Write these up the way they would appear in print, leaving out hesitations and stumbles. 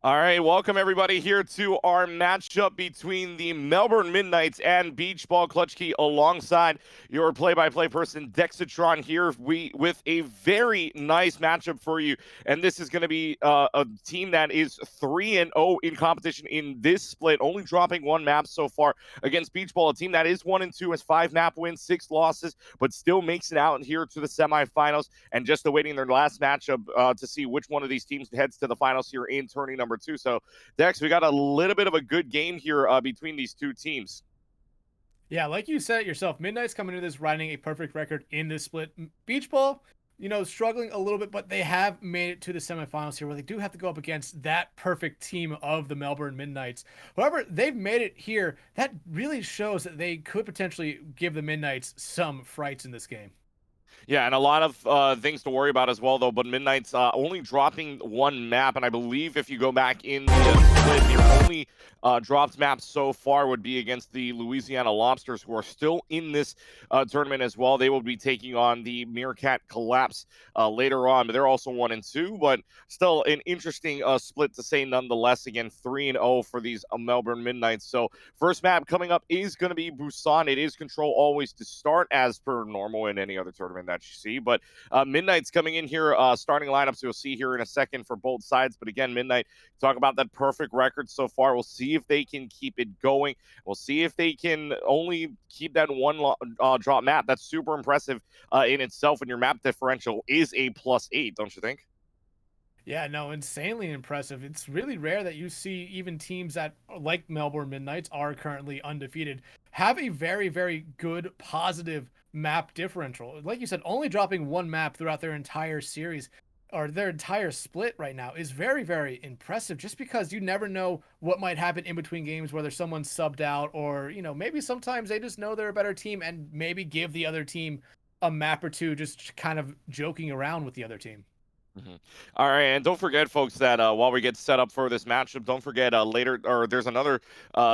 All right, welcome everybody here to our matchup between the Melbourne Midnights and Beach Ball Clutch Key alongside your play-by-play person Dexatron here with a very nice matchup for you. And this is going to be a team that is 3-0 in competition in this split, only dropping one map so far against Beach Ball, a team that is 1-2, has 5 map wins, 6 losses, but still makes it out here to the semifinals and just awaiting their last matchup to see which one of these teams heads to the finals here in tourney number 2. So, Dex, we got a little bit of a good game here between these two teams. Yeah, like you said it yourself, Midnight's coming into this riding a perfect record in this split. Beach Ball, struggling a little bit, but they have made it to the semifinals here where they do have to go up against that perfect team of the Melbourne Midnights. However, they've made it here. That really shows that they could potentially give the Midnights some frights in this game. Yeah, and a lot of things to worry about as well, though. But Midnight's only dropping one map, and I believe if you go back in the split, the only dropped map so far would be against the Louisiana Lobsters, who are still in this tournament as well. They will be taking on the Meerkat Collapse later on, but they're also 1-2. But still, an interesting split to say nonetheless. Again, 3-0 for these Melbourne Midnights. So first map coming up is going to be Busan. It is control always to start as per normal in any other tournament that you see. But Midnight's coming in here, starting lineups you'll see here in a second for both sides. But again, Midnight, talk about that perfect record so far. We'll see if they can keep it going. We'll see if they can only keep that one drop map. That's super impressive in itself. And your map differential is a +8, don't you think? Yeah, no, insanely impressive. It's really rare that you see even teams that, like Melbourne Midnights, are currently undefeated, have a very, very good positive map differential. Like you said, only dropping one map throughout their entire series or their entire split right now is very, very impressive just because you never know what might happen in between games, whether someone's subbed out or, maybe sometimes they just know they're a better team and maybe give the other team a map or two, just kind of joking around with the other team. All right, and don't forget, folks, that while we get set up for this matchup, don't forget later, or there's another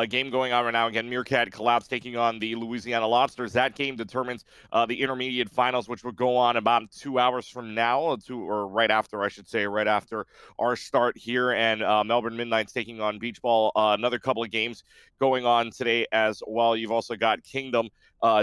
game going on right now. Again, Meerkat Collapse taking on the Louisiana Lobsters. That game determines the intermediate finals, which will go on about 2 hours from now, or right after, I should say, right after our start here. And Melbourne Midnight's taking on Beach Ball. Another couple of games going on today as well. You've also got Kingdom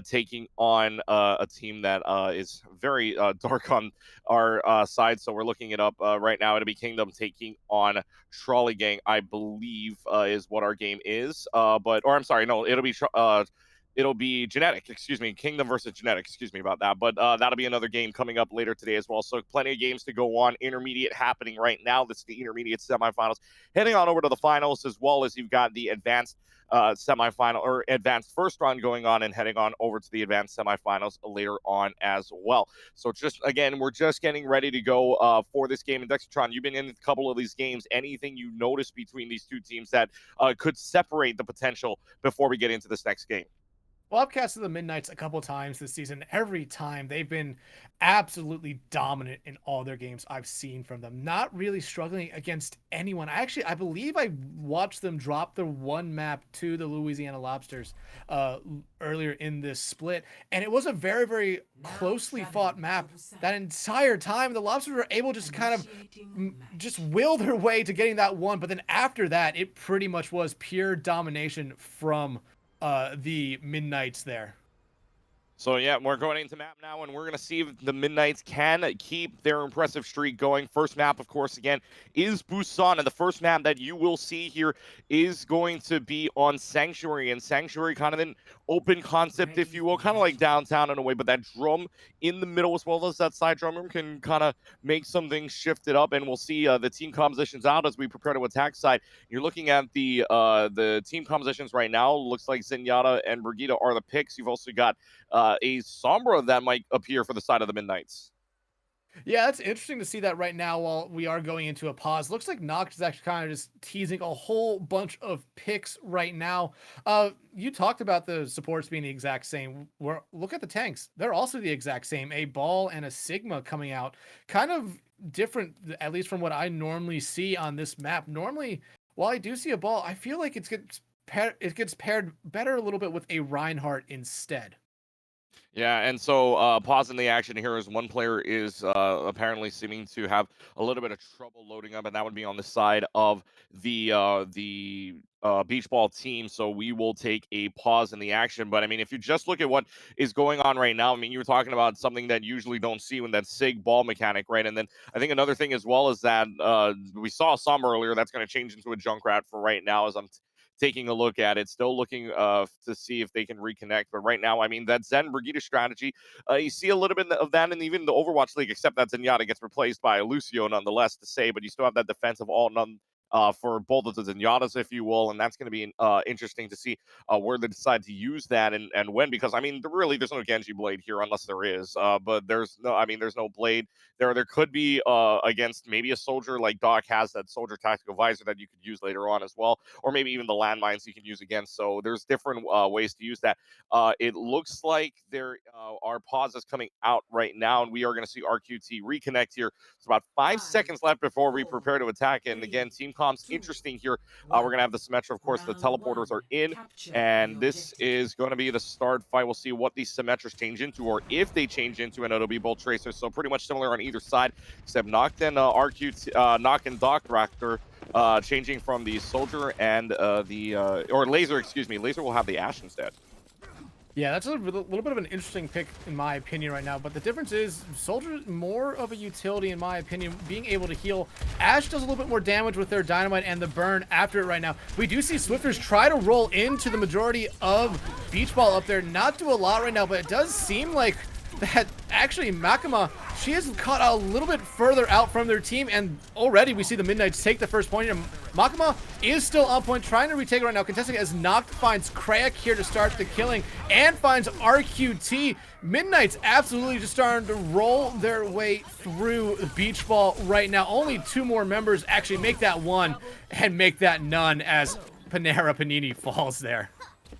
taking on a team that is very dark on our side. So we're looking it up right now. It'll be Kingdom taking on Trolley Gang, I believe, is what our game is. Or I'm sorry, no, it'll be Genetic, excuse me, Kingdom versus Genetic, excuse me about that. But that'll be another game coming up later today as well. So plenty of games to go on. Intermediate happening right now. This is the intermediate semifinals. Heading on over to the finals as well as you've got the advanced semifinal or advanced first round going on and heading on over to the advanced semifinals later on as well. So just again, we're just getting ready to go for this game. And Dexatron, you've been in a couple of these games. Anything you notice between these two teams that could separate the potential before we get into this next game? Well, I've casted the Midnights a couple times this season. Every time they've been absolutely dominant in all their games I've seen from them. Not really struggling against anyone. I believe I watched them drop the one map to the Louisiana Lobsters earlier in this split, and it was a very, very Now closely fought traveling to map. Busan. That entire time, the Lobsters were able to just kind of Initiating just match. will their way to getting that one. But then after that, it pretty much was pure domination from the Midnights there. So yeah, we're going into map now, and we're going to see if the Midnights can keep their impressive streak going. First map, of course, again, is Busan, and the first map that you will see here is going to be on Sanctuary, and Sanctuary kind of an open concept, if Ready you will, for kind of like battle. downtown in a way, but that drum in the middle as well as that side drum room can kind of make some things shift it up, and we'll see the team compositions out as we prepare to attack side. You're looking at the team compositions right now. Looks like Zenyatta and Brigitte are the picks. You've also got a Sombra that might appear for the side of the Midnights. Yeah, it's interesting to see that right now while we are going into a pause. Looks like Nox is actually kind of just teasing a whole bunch of picks right now. You talked about the supports being the exact same. Look at the tanks. They're also the exact same. A ball and a Sigma coming out. Kind of different, at least from what I normally see on this map. Normally, while I do see a ball, I feel like it gets paired better a little bit with a Reinhardt instead. Yeah, and so pausing the action here is one player is apparently seeming to have a little bit of trouble loading up, and that would be on the side of the beach ball team. So we will take a pause in the action. But I mean, if you just look at what is going on right now, I mean, you were talking about something that you usually don't see when that sig ball mechanic, right? And then I think another thing as well is that we saw some earlier that's going to change into a Junkrat for right now as I'm taking a look at it, still looking to see if they can reconnect. But right now, I mean, that Zen Brigitte strategy, you see a little bit of that in even the Overwatch League, except that Zenyatta gets replaced by Lucio, nonetheless, to say, but you still have that defensive all none. For both of the Zenyatas, if you will, and that's going to be interesting to see where they decide to use that and when, because I mean, really, there's no Genji blade here unless there is, but there's no, I mean, there's no blade there could be against maybe a soldier like Doc has that soldier tactical visor that you could use later on as well, or maybe even the landmines you can use against. So there's different ways to use that. It looks like there are pauses coming out right now, and we are going to see RQT reconnect here. It's about 5 seconds left before we prepare to attack. And again, team comms interesting here. We're going to have the Symmetra, of course. The teleporters are in, and this is going to be the start fight. We'll see what these Symmetras change into, or if they change into, and it'll be both tracers. So pretty much similar on either side, except Noct and Noct and Doc Raptor changing from the soldier and or laser, excuse me. Laser will have the Ash instead. Yeah, that's a little bit of an interesting pick in my opinion right now, but the difference is Soldier's more of a utility in my opinion, being able to heal. Ash does a little bit more damage with their dynamite and the burn after it right now. We do see Swifters try to roll into the majority of Beach Ball up there, not do a lot right now, but it does seem like that actually Makima, she is caught a little bit further out from their team, and already we see the Midnights take the first point. And Makima is still on point, trying to retake it right now, contesting as Noct finds Krayak here to start the killing, and finds RQT. Midnights absolutely just starting to roll their way through Beach Ball right now. Only two more members actually make that one and make that none as Panera Panini falls there.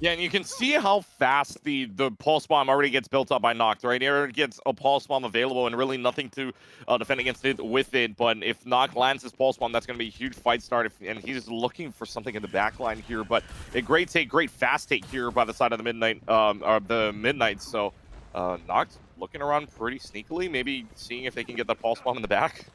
Yeah, and you can see how fast the pulse bomb already gets built up by Noct, right? He already gets a pulse bomb available and really nothing to defend against it with it. But if Noct lands his pulse bomb, that's going to be a huge fight start. And he's looking for something in the back line here. But a great take, great fast take here by the side of the Midnights. So Noct looking around pretty sneakily, maybe seeing if they can get that pulse bomb in the back.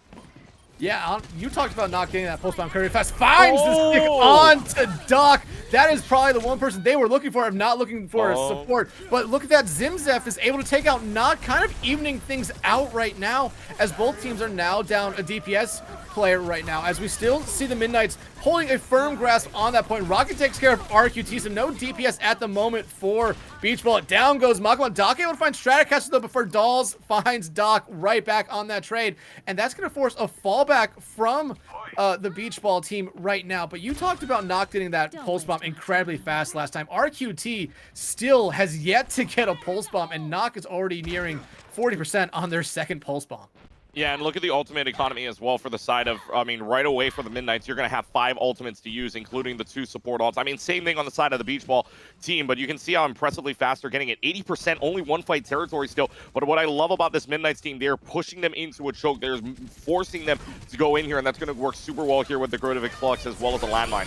Yeah, you talked about not getting that pulse bomb very fast. Finds the stick on to Doc. That is probably the one person they were looking for, if not looking for support. But look at that, Zimzef is able to take out Noct, kind of evening things out right now, as both teams are now down a DPS player right now, as we still see the Midnights holding a firm grasp on that point. Rocket takes care of RQT, so no DPS at the moment for Beach Ball. Down goes Makima. Doc able to find Stratocaster though before Dolls finds Doc right back on that trade, and that's going to force a fallback from the Beach Ball team right now. But you talked about not getting that pulse bomb incredibly fast last time. RQT still has yet to get a pulse bomb, and Noct is already nearing 40% on their second pulse bomb. Yeah, and look at the ultimate economy as well for the side of, I mean, right away for the Midnights, you're going to have 5 ultimates to use, including the 2 support ults. I mean, same thing on the side of the Beach Ball team, but you can see how impressively fast they're getting it. 80%, only 1 fight territory still. But what I love about this Midnights team, they're pushing them into a choke. They're forcing them to go in here, and that's going to work super well here with the Grodivic Flux as well as the landmines.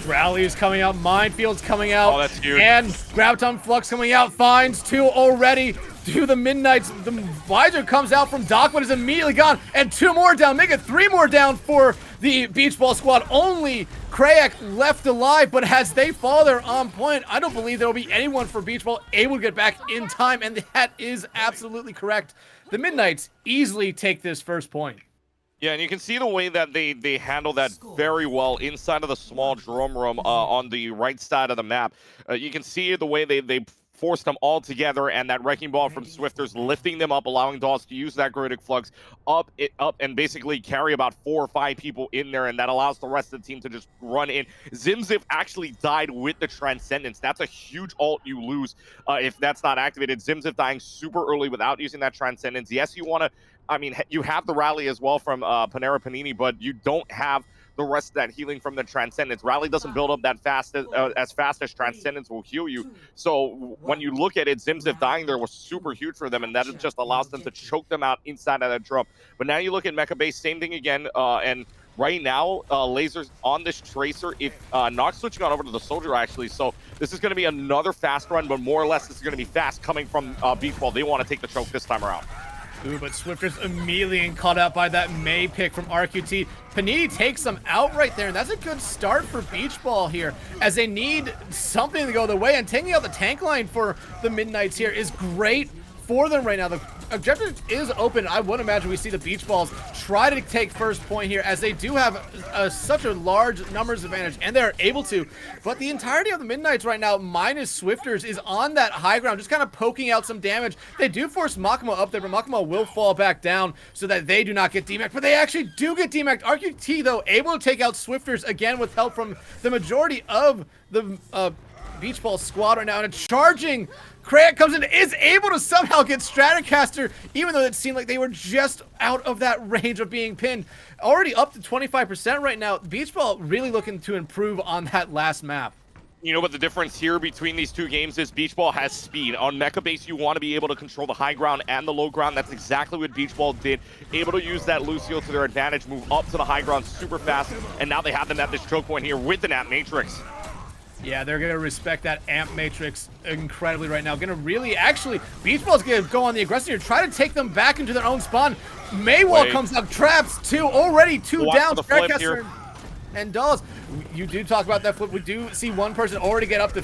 Rally is coming out, Mindfield's coming out, that's huge. And Graviton Flux coming out, finds 2 already to the Midnights. The Visor comes out from Doc, but is immediately gone, and 2 more down, make it 3 more down for the Beach Ball squad. Only Krayak left alive, but as they fall there on point, I don't believe there will be anyone for Beach Ball able to get back in time, and that is absolutely correct. The Midnights easily take this first point. Yeah, and you can see the way that they handle that very well inside of the small drum room on the right side of the map. You can see the way they forced them all together, and that Wrecking Ball from Swifters lifting them up, allowing Dolls to use that Grodic Flux up and basically carry about 4 or 5 people in there, and that allows the rest of the team to just run in. Zimzif actually died with the Transcendence. That's a huge ult you lose if that's not activated. Zimzif dying super early without using that Transcendence. Yes, you want to, I mean, you have the rally as well from Panera Panini, but you don't have the rest of that healing from the Transcendence. Rally doesn't build up that fast as fast as Transcendence will heal you. So when you look at it, Zimzif dying there was super huge for them, and that just allows them to choke them out inside of that drum. But now you look at Mecha Base, same thing again, and right now, Laser's on this Tracer. If not switching on over to the Soldier, actually. So this is going to be another fast run, but more or less this is going to be fast coming from Beach Ball. They want to take the choke this time around. Ooh, but Swifters immediately getting caught out by that May pick from RQT. Panini takes them out right there, and that's a good start for Beach Ball here, as they need something to go their way, and taking out the tank line for the Midnights here is great for them right now. The objective is open. I would imagine we see the Beach Balls try to take first point here, as they do have such a large numbers advantage, and they're able to. But the entirety of the Midnights right now, minus Swifters, is on that high ground, just kind of poking out some damage. They do force Makima up there, but Makima will fall back down so that they do not get DMAC'd. But they actually do get DMAC'd. RQT, though, able to take out Swifters, again with help from the majority of the Beach Ball squad right now. And a charging Craig comes in, is able to somehow get Stratocaster, even though it seemed like they were just out of that range of being pinned. Already up to 25% right now. Beach Ball really looking to improve on that last map. You know what the difference here between these two games is? Beach Ball has speed. On Mecha Base, you want to be able to control the high ground and the low ground. That's exactly what Beach Ball did. Able to use that Lucio to their advantage, move up to the high ground super fast, and now they have them at this choke point here with the Nap Matrix. Yeah, they're going to respect that amp matrix incredibly right now. Going to really, actually, Beach Ball's going to go on the aggressive here, try to take them back into their own spawn. Maywall comes up, traps two, already two down. Stratocaster and Dolls. You do talk about that flip. We do see one person already get up to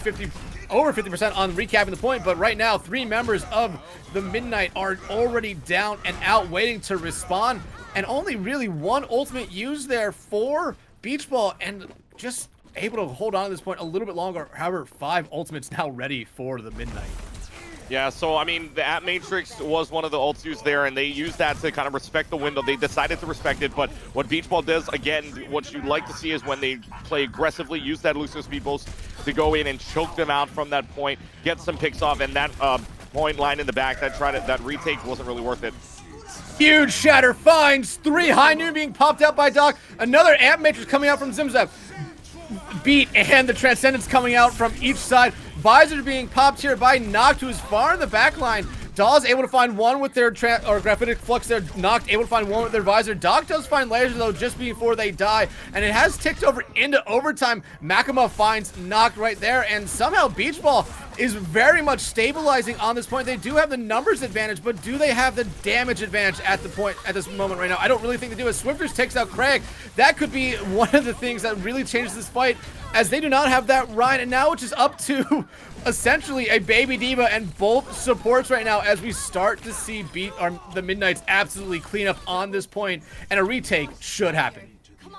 over 50% on recapping the point, but right now, 3 members of the Midnight are already down and out waiting to respawn, and only really one ultimate used there for Beach Ball, and just able to hold on to this point a little bit longer. However, 5 ultimates now ready for the Midnight. Yeah, so I mean, the App Matrix was one of the ults used there, and they used that to kind of respect the window. They decided to respect it, but what Beach Ball does, again, what you'd like to see is when they play aggressively, use that Lucio Speed Boost to go in and choke them out from that point, get some picks off, and that point line in the back, that retake wasn't really worth it. Huge shatter finds 3 high noon being popped out by Doc. Another Amp Matrix coming out from Zimzep. Beat and the Transcendence coming out from each side. Visor being popped here by Noct, who is far in the back line. Dawes able to find one with their Graphitic Flux there. Noct able to find one with their Visor. Doc does find Laser, though, just before they die. And it has ticked over into overtime. Makima finds Noct right there. And somehow Beach Ball is very much stabilizing on this point. They do have the numbers advantage, but do they have the damage advantage at this moment right now? I don't really think they do. As Swifters takes out Craig, that could be one of the things that really changes this fight, as they do not have that Ryan, and now it's just up to essentially a Baby D.Va and both supports right now, as we start to see the Midnights absolutely clean up on this point, and a retake should happen.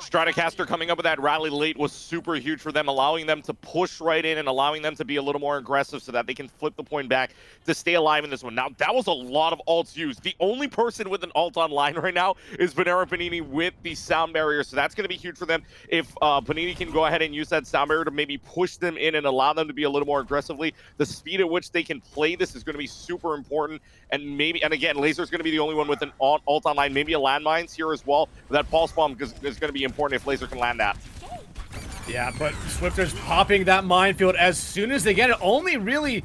Stratocaster coming up with that rally late was super huge for them, allowing them to push right in and allowing them to be a little more aggressive so that they can flip the point back to stay alive in this one. Now, that was a lot of ults used. The only person with an ult online right now is Panini with the sound barrier, so that's going to be huge for them. If Panini can go ahead and use that sound barrier to maybe push them in and allow them to be a little more aggressively, the speed at which they can play this is going to be super important. And again, Laser's going to be the only one with an ult online, maybe a landmines here as well. But that pulse bomb is going to be important if Laser can land that. Yeah, but Swifter's popping that minefield as soon as they get it. Only really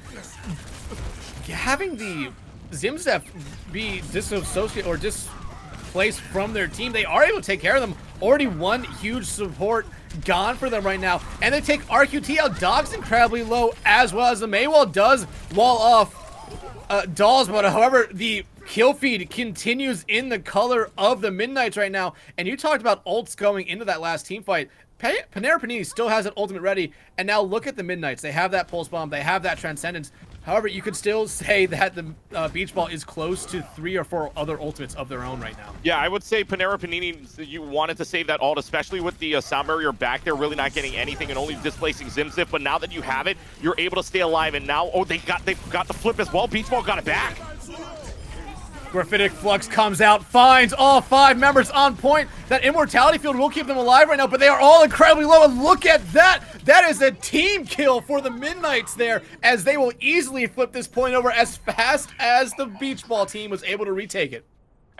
having the Zimzef be disassociated or displaced from their team. They are able to take care of them. Already one huge support gone for them right now. And they take RQT out. Dog's incredibly low, as well as the Maywall does wall off Dolls, but however, the kill feed continues in the color of the Midnights right now. And you talked about ults going into that last team fight. Panini still has an ultimate ready, and now look at the Midnights. They have that pulse bomb, they have that Transcendence. However, you could still say that the Beach Ball is close to 3 or 4 other ultimates of their own right now. Yeah, I would say Panini, you wanted to save that ult, especially with the sound barrier back there, really not getting anything and only displacing Zimzip. But now that you have it, you're able to stay alive. And now, they've got the flip as well. Beach Ball got it back. Graphitic Flux comes out, finds all 5 members on point. That Immortality Field will keep them alive right now, but they are all incredibly low, and look at that! That is a team kill for the Midnights there, as they will easily flip this point over as fast as the Beach Ball team was able to retake it.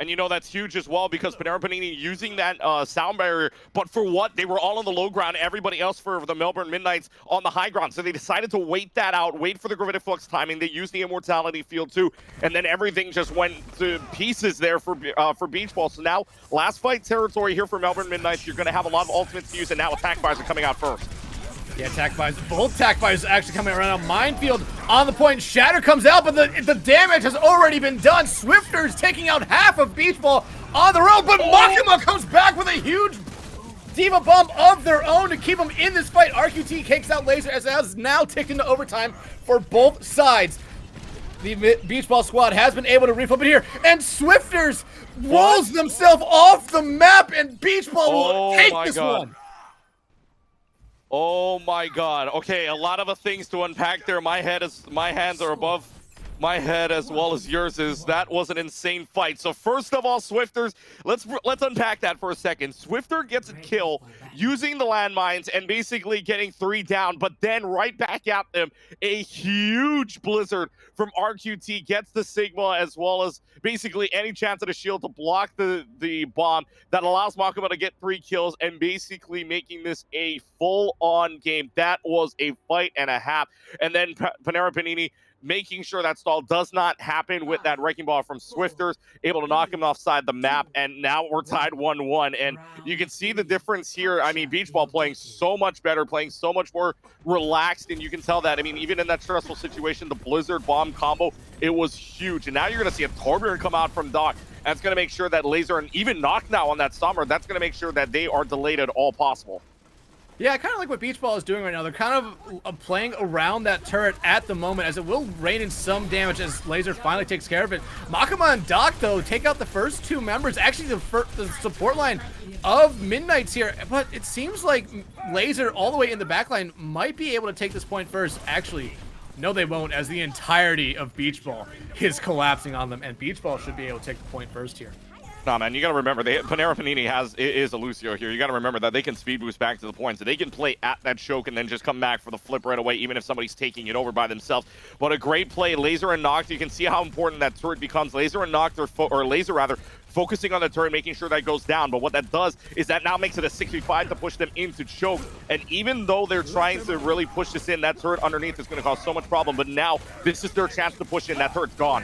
And you know that's huge as well because Panera Panini using that sound barrier, but for what? They were all on the low ground, everybody else for the Melbourne Midnights on the high ground. So they decided to wait that out, wait for the Gravitic Flux timing. They used the Immortality Field too, and then everything just went to pieces there for Beach Ball. So now, last fight territory here for Melbourne Midnights. You're going to have a lot of ultimates to use, and now attack fires are coming out first. Yeah, attack fires. Both attack fires actually coming around. Minefield on the point. Shatter comes out, but the damage has already been done. Swifters taking out half of Beach Ball on the road, but Makima comes back with a huge Diva Bomb of their own to keep them in this fight. RQT kicks out Laser as it has now ticked into overtime for both sides. The Beach Ball squad has been able to reflip it here, and Swifters rolls themselves off the map, and Beach Ball will take this one. Oh my god. Okay, a lot of things to unpack there. My hands are above my head as well as yours is. That was an insane fight. So first of all, Swifters, let's unpack that for a second. Swifter gets a kill using the landmines and basically getting 3 down, but then right back at them, a huge blizzard from RQT gets the Sigma as well as basically any chance of the shield to block the bomb that allows Makima to get 3 kills and basically making this a full-on game. That was a fight and a half. And then Panera Panini making sure that stall does not happen with that Wrecking Ball from Swifters, able to knock him offside the map, and now we're tied 1-1. And you can see the difference here. I mean, Beach Ball playing so much better, playing so much more relaxed, and you can tell that. I mean, even in that stressful situation, the Blizzard Bomb combo, it was huge. And now you're going to see a Torbjorn come out from Doc. That's going to make sure that Laser and even Knock now on that Summer, that's going to make sure that they are delayed at all possible. Yeah, I kind of like what Beach Ball is doing right now. They're kind of playing around that turret at the moment, as it will rain in some damage as Laser finally takes care of it. Makima and Doc, though, take out the first 2 members, actually the support line of Midnights here. But it seems like Laser, all the way in the back line, might be able to take this point first. Actually, no, they won't, as the entirety of Beach Ball is collapsing on them, and Beach Ball should be able to take the point first here. Nah, man, you got to remember, Panera Panini is a Lucio here. You got to remember that they can speed boost back to the points. So they can play at that choke and then just come back for the flip right away, even if somebody's taking it over by themselves. But a great play, Laser and Noct. You can see how important that turret becomes. Laser and Noct, or Laser rather, focusing on the turret, making sure that goes down. But what that does is that now makes it a 6v5 to push them into choke. And even though they're trying to really push this in, that turret underneath is going to cause so much problem. But now this is their chance to push in. That turret's gone.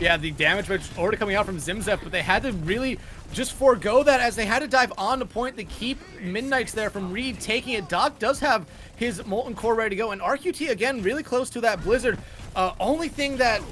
Yeah, the damage was already coming out from Zimzep, but they had to really just forego that as they had to dive on the point to keep Midnights there from retaking it. Doc does have his Molten Core ready to go, and RQT, again, really close to that Blizzard. Only thing that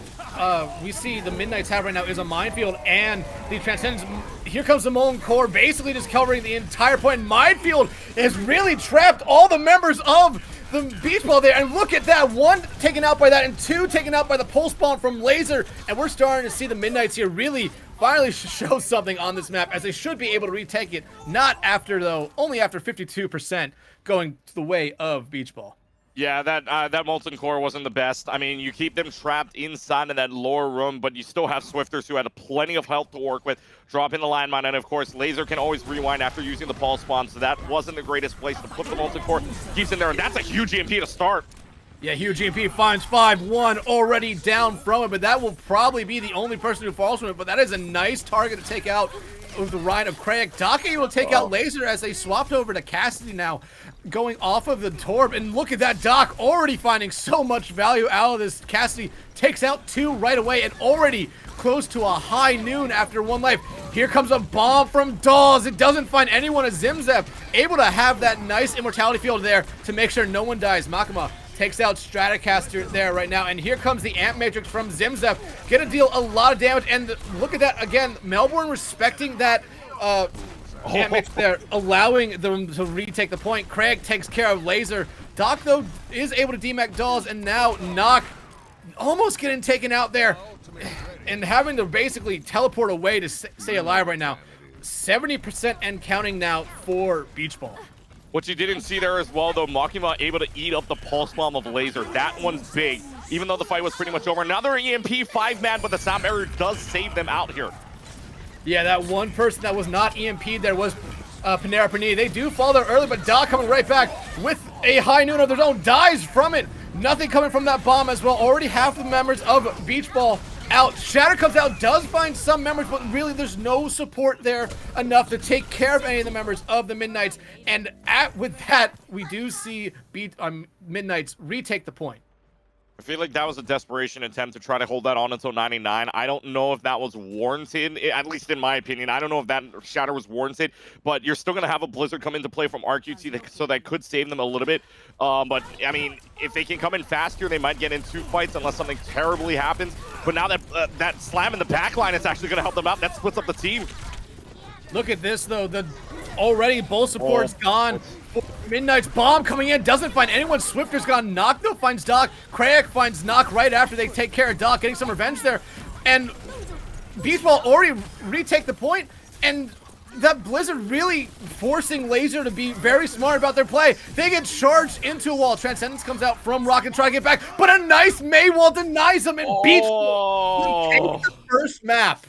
we see the Midnights have right now is a Minefield and the Transcendence. Here comes the Molten Core, basically just covering the entire point. Minefield has really trapped all the members of the Beach Ball there, and look at that, 1 taken out by that, and 2 taken out by the Pulse Bomb from Laser, and we're starting to see the Midnights here really finally show something on this map, as they should be able to retake it, not after, though, only after 52% going to the way of Beach Ball. Yeah, that Molten Core wasn't the best. I mean, you keep them trapped inside of that lower room, but you still have Swifters who had plenty of health to work with, dropping the landmine, and of course, Laser can always rewind after using the Pulse Bomb, so that wasn't the greatest place to put the Molten Core. Keeps in there, and that's a huge EMP to start. Yeah, huge EMP finds 5-1 already down from it, but that will probably be the only person who falls from it, but that is a nice target to take out with the ride of Craig. Dake will take out Laser as they swapped over to Cassidy now, going off of the Torb. And look at that, Doc already finding so much value out of this. Cassidy takes out 2 right away and already close to a high noon after 1 life. Here comes a bomb from Dawes. It doesn't find anyone as Zimzep, able to have that nice immortality field there to make sure no one dies. Makima takes out Stratocaster there right now, and here comes the Amp Matrix from Zimzep. Gonna deal a lot of damage, and look at that again, Melbourne respecting that Amp Matrix there, allowing them to retake the point. Craig takes care of Laser. Doc, though, is able to demech Dolls, and now Knock almost getting taken out there, and having to basically teleport away to stay alive right now. 70% and counting now for Beach Ball. What you didn't see there as well, though, Makima able to eat up the Pulse Bomb of Laser. That one's big, even though the fight was pretty much over. Another EMP, 5-man, but the sound barrier does save them out here. Yeah, that one person that was not EMP'd there was Panera Panini. They do fall there early, but Doc coming right back with a high noon of their own, dies from it. Nothing coming from that bomb as well. Already half the members of Beach Ball out. Shatter comes out, does find some members, but really there's no support there enough to take care of any of the members of the Midnights. And with that, we do see Midnights retake the point. I feel like that was a desperation attempt to try to hold that on until 99. I don't know if that was warranted, at least in my opinion. I don't know if that shatter was warranted, but you're still going to have a Blizzard come into play from RQT, so that could save them a little bit. But, I mean, if they can come in faster, they might get in 2 fights unless something terribly happens. But now that that slam in the back line is actually going to help them out. That splits up the team. Look at this, though. The already bull support's gone. Midnight's bomb coming in, doesn't find anyone. Swifter's gone. Knock, though, finds Doc. Krayak finds Knock right after they take care of Doc, getting some revenge there. And Beach Ball already retake the point, and that Blizzard really forcing Laser to be very smart about their play. They get charged into a wall. Transcendence comes out from Rocket, trying to get back, but a nice May wall denies them, and Beach Ball takes the first map.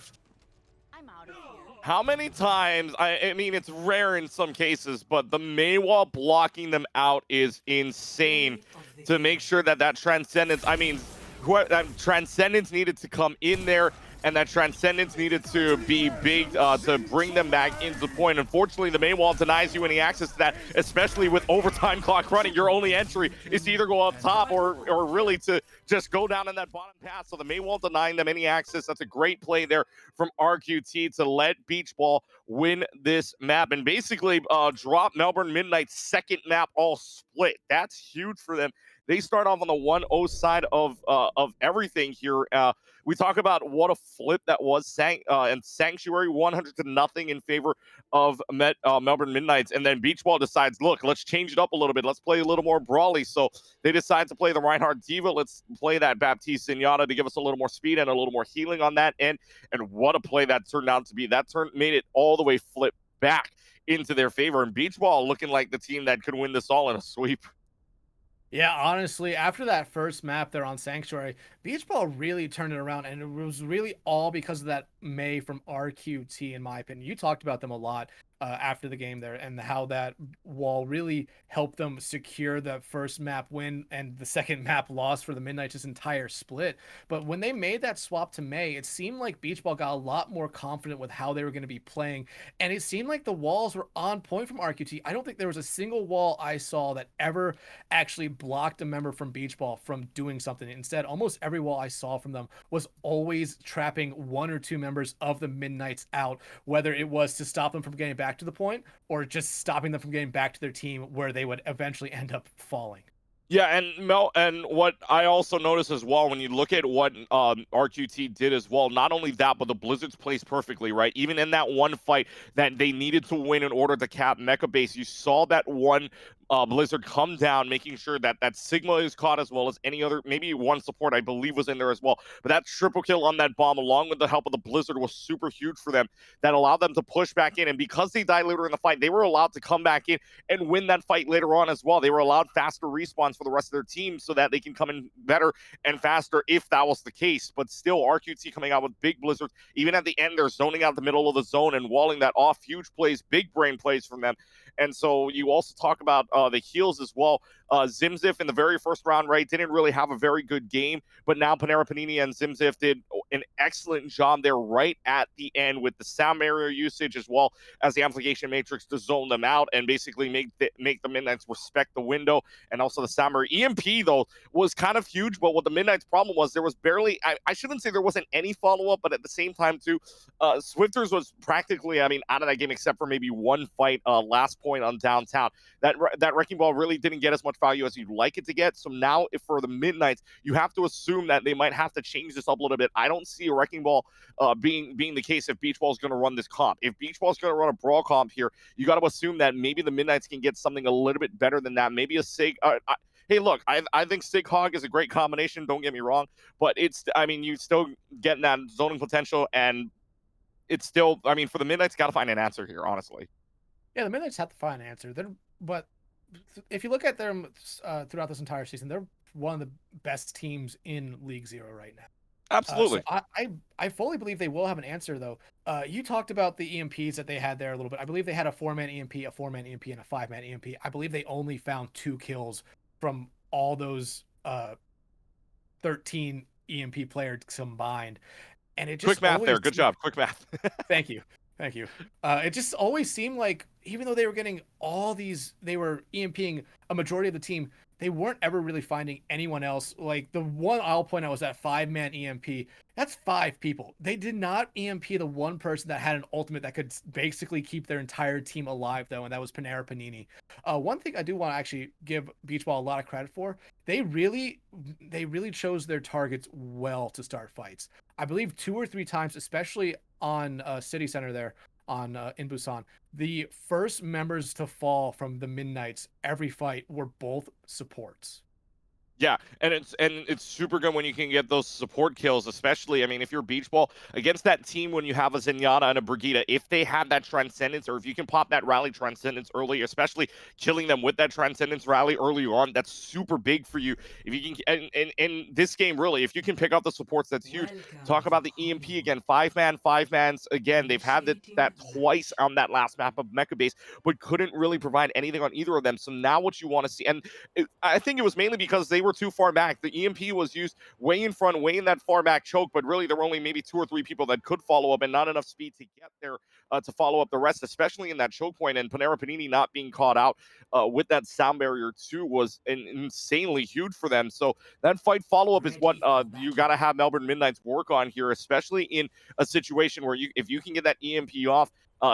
How many times, I mean, it's rare in some cases, but the Maywall blocking them out is insane to make sure that that Transcendence, I mean, that Transcendence needed to come in there, and that Transcendence needed to be big to bring them back into the point. Unfortunately, the Maywall denies you any access to that, especially with overtime clock running. Your only entry is to either go up top or really to just go down in that bottom path. So the Maywall denying them any access. That's a great play there from RQT to let Beach Ball win this map and basically drop Melbourne Midnight's second map all split. That's huge for them. They start off on the 1-0 side of everything here. We talk about what a flip that was. And Sanctuary 100-0 in favor of Melbourne Midnights. And then Beach Ball decides, look, let's change it up a little bit. Let's play a little more brawly. So they decide to play the Reinhardt Diva. Let's play that Baptiste Zenyatta to give us a little more speed and a little more healing on that end. And what a play that turned out to be. That made it all the way flip back into their favor. And Beach Ball looking like the team that could win this all in a sweep. Yeah, honestly, after that first map there on Sanctuary, Beach Ball really turned it around, and it was really all because of that May from RQT, in my opinion. You talked about them a lot after the game there, and how that wall really helped them secure the first map win and the second map loss for the Midnight's entire split. But when they made that swap to May, it seemed like Beach Ball got a lot more confident with how they were going to be playing, and it seemed like the walls were on point from RQT. I don't think there was a single wall I saw that ever actually blocked a member from Beach Ball from doing something. Instead, almost every wall I saw from them was always trapping 1 or 2 members of the Midnights out, whether it was to stop them from getting back to the point or just stopping them from getting back to their team where they would eventually end up falling. Yeah, and what I also noticed as well, when you look at what RQT did as well, not only that, but the Blizzards placed perfectly, right? Even in that one fight that they needed to win in order to cap Mecha Base, you saw that one Blizzard come down, making sure that that Sigma is caught as well as any other, maybe one support I believe was in there as well. But that triple kill on that bomb, along with the help of the Blizzard, was super huge for them. That allowed them to push back in, and because they died later in the fight, they were allowed to come back in and win that fight later on as well. They were allowed faster respawns for the rest of their team so that they can come in better and faster if that was the case. But still, RQT coming out with big Blizzards. Even at the end, they're zoning out the middle of the zone and walling that off. Huge plays, big brain plays from them. And so you also talk about the heals as well. Zimzif in the very first round, right, didn't really have a very good game, but now Panera Panini and Zimzif did an excellent job there right at the end with the sound barrier usage as well as the amplification matrix to zone them out and basically make the Midnights respect the window, and also the sound barrier. EMP, though, was kind of huge, but what the Midnights' problem was, there was barely, I shouldn't say there wasn't any follow-up, but at the same time, too, Swifters was practically, I mean, out of that game except for maybe one fight last point on downtown. That Wrecking Ball really didn't get as much value as you'd like it to get. So now, if for the Midnights, you have to assume that they might have to change this up a little bit. I don't see a Wrecking Ball being the case if Beach Ball is going to run this comp. If Beach Ball is going to run a brawl comp here, you got to assume that maybe the Midnights can get something a little bit better than that. Maybe a Sig. Hey, look, I think Sig Hog is a great combination. Don't get me wrong, but I mean, you still get that zoning potential, and it's still, I mean, for the Midnights, got to find an answer here, honestly. Yeah, the Midnights have to find an answer. But if you look at them throughout this entire season, they're one of the best teams in League Zero right now. Absolutely. So I fully believe they will have an answer, though. You talked about the EMPs that they had there a little bit. I believe they had a 4-man EMP, a 4-man EMP, and a 5-man EMP. I believe they only found 2 kills from all those 13 EMP player combined. And it just Quick math always there. Good job. Quick math. Thank you. Thank you. It just always seemed like even though they were getting all these, they were EMPing a majority of the team, they weren't ever really finding anyone else. Like the one I'll point out was that 5-man EMP. That's 5 people. They did not EMP the one person that had an ultimate that could basically keep their entire team alive, though, and that was Panera Panini. One thing I do want to actually give Beach Ball a lot of credit for, they really chose their targets well to start fights. I believe 2 or 3 times, especially on City Center there on in Busan, the first members to fall from the Midnights every fight were both supports. Yeah, and it's super good when you can get those support kills, especially, I mean, if you're Beach Ball against that team when you have a Zenyatta and a Brigitte, if they have that Transcendence, or if you can pop that Rally Transcendence early, especially killing them with that Transcendence Rally early on, that's super big for you. If you can, and in this game, really, if you can pick out the supports, that's huge. Talk about the EMP again, 5-man, 5-mans again. They've had that twice on that last map of Mecha Base, but couldn't really provide anything on either of them. So now what you want to see, and I think it was mainly because they were too far back. The EMP was used way in front, way in that far back choke, but really there were only maybe 2 or 3 people that could follow up and not enough speed to get there to follow up the rest, especially in that choke point. And Panera Panini not being caught out with that sound barrier too was insanely huge for them. So that fight follow-up is what you got to have Melbourne Midnights work on here, especially in a situation where if you can get that EMP off,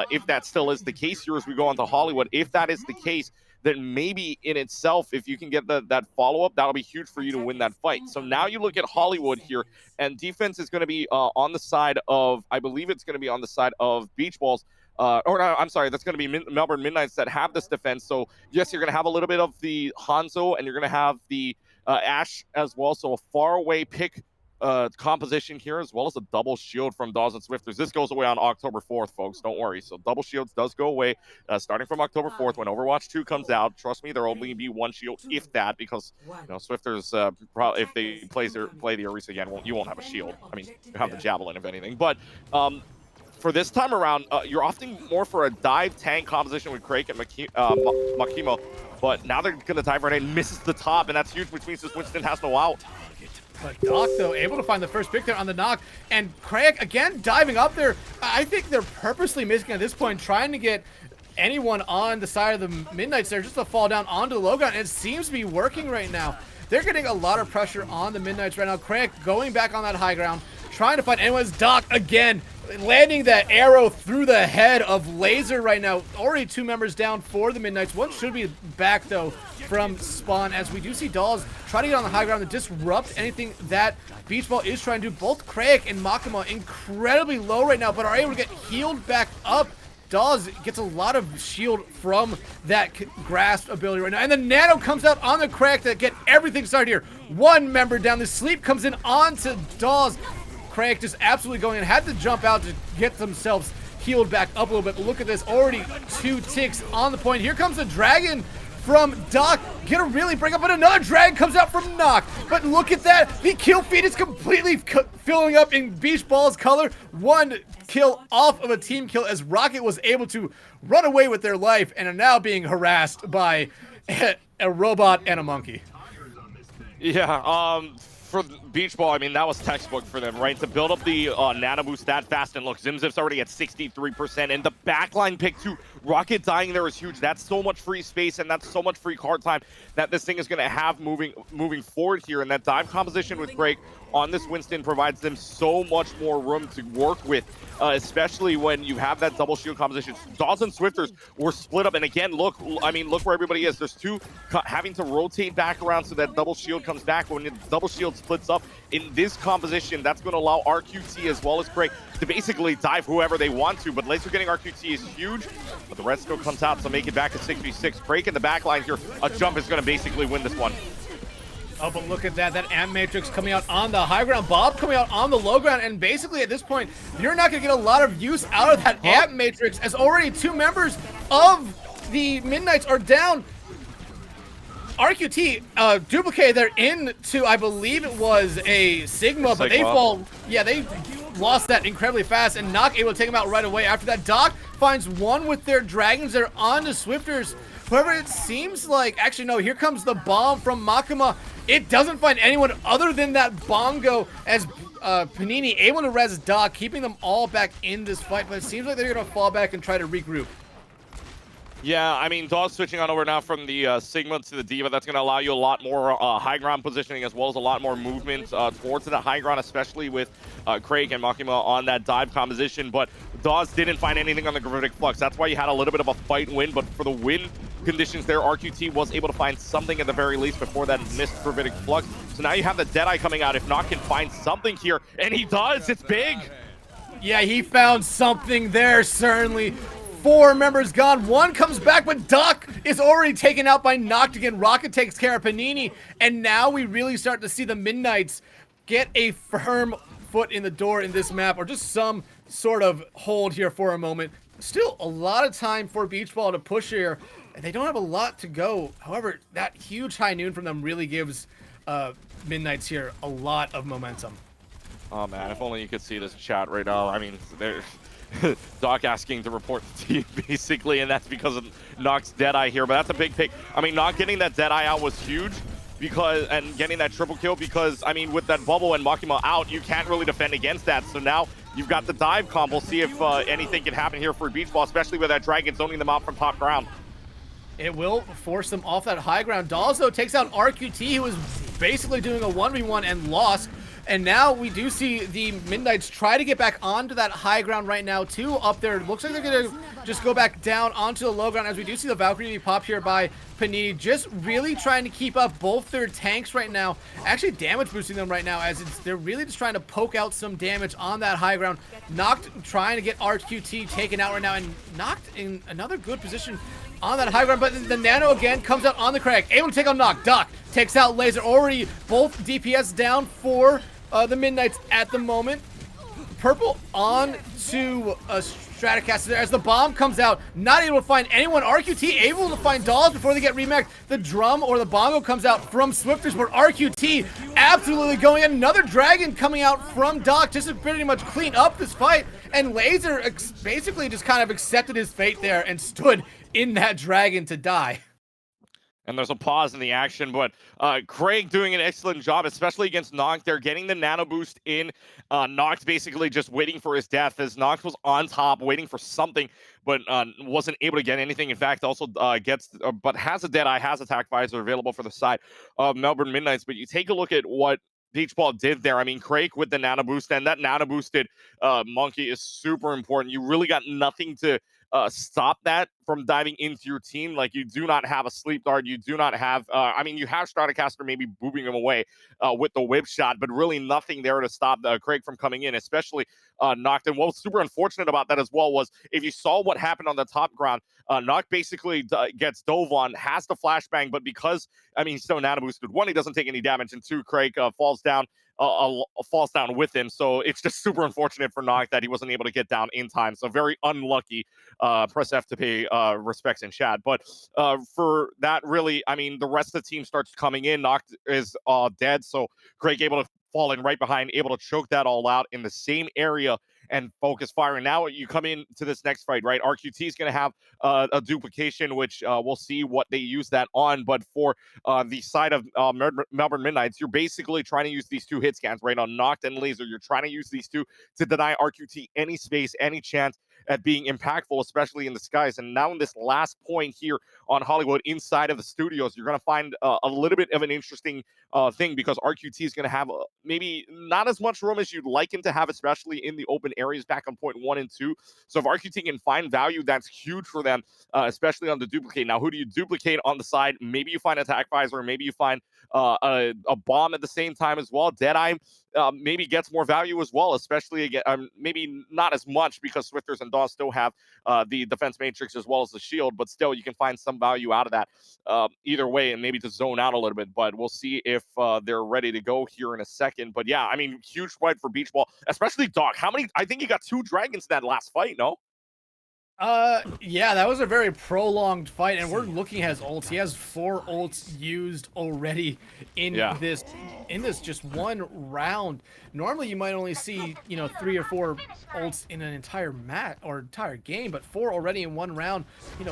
if that still is the case here as we go on to Hollywood, if that is the case, then maybe in itself, if you can get that follow-up, that'll be huge for you to win that fight. So now you look at Hollywood here, and defense is going to be on the side of, I believe it's going to be on the side of Beach Balls. Or no, I'm sorry, that's going to be Melbourne Midnights that have this defense. So yes, you're going to have a little bit of the Hanzo, and you're going to have the Ash as well. So a far away pick composition here, as well as a double shield from Dawson Swifters. This goes away on October 4th, folks. Don't worry. So double shields does go away starting from October 4th when Overwatch 2 comes out. Trust me, there'll only be 1 shield, if that, because Swifters probably if they play the Orisa again, you won't have a shield. I mean, you have the Javelin if anything, but for this time around, you're opting more for a dive tank composition with Crake and Makimo, but now they're going to dive right in, misses the top, and that's huge, which means this Winston has no out. But Doc, though, able to find the first pick there on the knock. And Craig, again, diving up there. I think they're purposely missing at this point, trying to get anyone on the side of the Midnights there just to fall down onto the low ground. And it seems to be working right now. They're getting a lot of pressure on the Midnights right now. Craig going back on that high ground, trying to find anyone's Doc again. Landing that arrow through the head of Laser right now. Already 2 members down for the Midnights. One should be back, though, from spawn, as we do see Dolls try to get on the high ground to disrupt anything that Beach Ball is trying to do. Both Craig and Makima incredibly low right now, but are able to get healed back up. Dawes gets a lot of shield from that grasp ability right now. And the Nano comes out on the Crack to get everything started here. 1 member down. The Sleep comes in onto Dawes. Craig just absolutely going in. Had to jump out to get themselves healed back up a little bit. But look at this. Already 2 ticks on the point. Here comes the Dragon from Doc. Gonna really bring up, but another Dragon comes out from Nock. But look at that. The kill feed is completely filling up in Beach Ball's color. 1 kill off of a team kill as Rocket was able to run away with their life and are now being harassed by a robot and a monkey. Yeah, for Beach Ball, I mean, that was textbook for them, right? To build up the nano boost that fast, and look, Zimzip's already at 63%, and the backline pick too, Rocket dying there is huge. That's so much free space, and that's so much free card time that this thing is going to have moving forward here, and that dive composition with Break on this Winston provides them so much more room to work with, especially when you have that double shield composition. Dawson Swifters were split up, and again, look where everybody is. There's 2 having to rotate back around so that double shield comes back. When the double shield splits up in this composition, that's going to allow RQT as well as Craig to basically dive whoever they want to, but Laser getting RQT is huge, but the red still comes out to make it back to 6v6. Craig in the back line here, a jump is going to basically win this one. Oh, but look at that. That Amp Matrix coming out on the high ground. Bob coming out on the low ground. And basically at this point, you're not going to get a lot of use out of that Amp Matrix as already 2 members of the Midnights are down. RQT duplicated there into, I believe it was a Sigma, but they fall. Yeah, they lost that incredibly fast and not able to take him out right away. After that, Doc finds 1 with their Dragons. They're on to Swifters. However, it seems like, actually no, here comes the bomb from Makima. It doesn't find anyone other than that bongo, as Panini able to res Doc, keeping them all back in this fight, but it seems like they're gonna fall back and try to regroup. Yeah, I mean, Dog switching on over now from the Sigma to the Diva. That's going to allow you a lot more high ground positioning, as well as a lot more movement towards that high ground, especially with Craig and Makima on that dive composition. But Dawes didn't find anything on the Gravitic Flux. That's why you had a little bit of a fight win. But for the win conditions there, RQT was able to find something at the very least before that missed Gravitic Flux. So now you have the Deadeye coming out. If not, can find something here. And he does. It's big. Yeah, he found something there, certainly. 4 members gone, 1 comes back, but Doc is already taken out by Noct again. Rocket takes care of Panini, and now we really start to see the Midnights get a firm foot in the door in this map, or just some sort of hold here for a moment. Still a lot of time for Beach Ball to push here, and they don't have a lot to go. However, that huge high noon from them really gives Midnights here a lot of momentum. Oh man, if only you could see this chat right now. I mean, there's Doc asking to report the team, basically, and that's because of Noct's Deadeye here. But that's a big pick. I mean, not getting that Deadeye out was huge, because, and getting that triple kill, because, I mean, with that bubble and Makima out, you can't really defend against that. So now you've got the dive comp. We'll see if anything can happen here for Beach Ball, especially with that Dragon zoning them out from top ground. It will force them off that high ground. Dolls, though, takes out RQT, who was basically doing a 1v1 and lost. And now we do see the Midnights try to get back onto that high ground right now, too, up there. Looks like they're going to just go back down onto the low ground, as we do see the Valkyrie be popped here by Panini, just really trying to keep up both their tanks right now. Actually damage boosting them right now, as they're really just trying to poke out some damage on that high ground. Noct trying to get RQT taken out right now, and Noct in another good position on that high ground, but the Nano again comes out on the crack, able to take on Noct. Doc takes out Laser, already both DPS down for the Midnights at the moment. Purple on to Stratocaster there as the bomb comes out, not able to find anyone. RQT able to find Dolls before they get remacked. The drum or the bongo comes out from Swifters, but RQT absolutely going in. Another dragon coming out from Doc just to pretty much clean up this fight, and Laser basically just kind of accepted his fate there and stood in that dragon to die. And there's a pause in the action, but Craig doing an excellent job, especially against Noct. They're getting the nano boost in. Noct basically just waiting for his death, as Noct was on top, waiting for something, but wasn't able to get anything. In fact, also but has a Deadeye, has attack visor available for the side of Melbourne Midnights. But you take a look at what Beach Ball did there. I mean, Craig with the nano boost, and that nano boosted monkey is super important. You really got nothing to stop that from diving into your team. Like, you do not have a sleep dart. You do not have, I mean, you have Stratocaster maybe booping him away with the whip shot, but really nothing there to stop Craig from coming in, especially Noct. And what was super unfortunate about that as well was, if you saw what happened on the top ground, Noct basically gets dove on, has the flashbang, but because, I mean, he's so nano boosted, 1, he doesn't take any damage, and 2, Craig falls down. Falls down with him, so it's just super unfortunate for Noct that he wasn't able to get down in time. So very unlucky. Press F to pay respects in chat. But for that, really, I mean, the rest of the team starts coming in. Noct is dead, so Craig able to fall in right behind, able to choke that all out in the same area and focus fire. And now you come into this next fight, right? RQT is going to have a duplication, which we'll see what they use that on. But for the side of Melbourne Midnights, you're basically trying to use these 2 hit scans, right, on Noct and Laser. You're trying to use these 2 to deny RQT any space, any chance at being impactful, especially in the skies. And now in this last point here on Hollywood, inside of the studios, you're going to find a little bit of an interesting thing, because RQT is going to have maybe not as much room as you'd like him to have, especially in the open areas back on point 1 and 2. So if RQT can find value, that's huge for them, especially on the duplicate. Now, who do you duplicate on the side? Maybe you find attack visor, or maybe you find a bomb at the same time as well. Deadeye maybe gets more value as well, especially again, maybe not as much, because Swifters and Dawes still have the defense matrix as well as the shield, but still you can find some value out of that either way, and maybe to zone out a little bit. But we'll see if they're ready to go here in a second. But yeah, I mean, huge fight for Beach Ball, especially Doc. How many? I think he got 2 dragons in that last fight, no? Yeah, that was a very prolonged fight, and we're looking at his ults. He has 4 ults used already in Yeah. this just one round. Normally, you might only see 3 or 4 ults in an entire match or entire game, but 4 already in one round.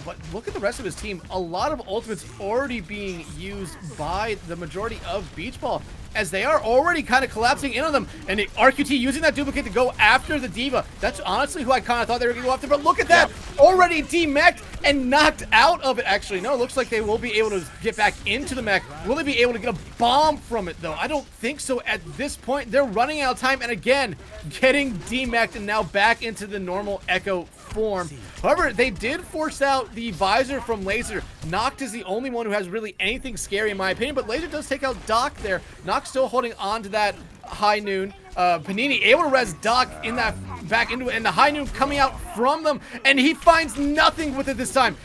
But look at the rest of his team. A lot of ultimates already being used by the majority of Beach Ball, as they are already kind of collapsing in on them. And the RQT using that duplicate to go after the D.Va. That's honestly who I kind of thought they were going to go after. But look at that. Already demeched and knocked out of it. Actually, no, it looks like they will be able to get back into the mech. Will they be able to get a bomb from it, though? I don't think so at this point. They're running out of time. And again, getting demeched and now back into the normal Echo form. However, they did force out the visor from Laser. Noct is the only one who has really anything scary in my opinion, but Laser does take out Doc there. Noct still holding on to that High Noon. Panini able to res Doc in that back into it, and the High Noon coming out from them, and he finds nothing with it this time.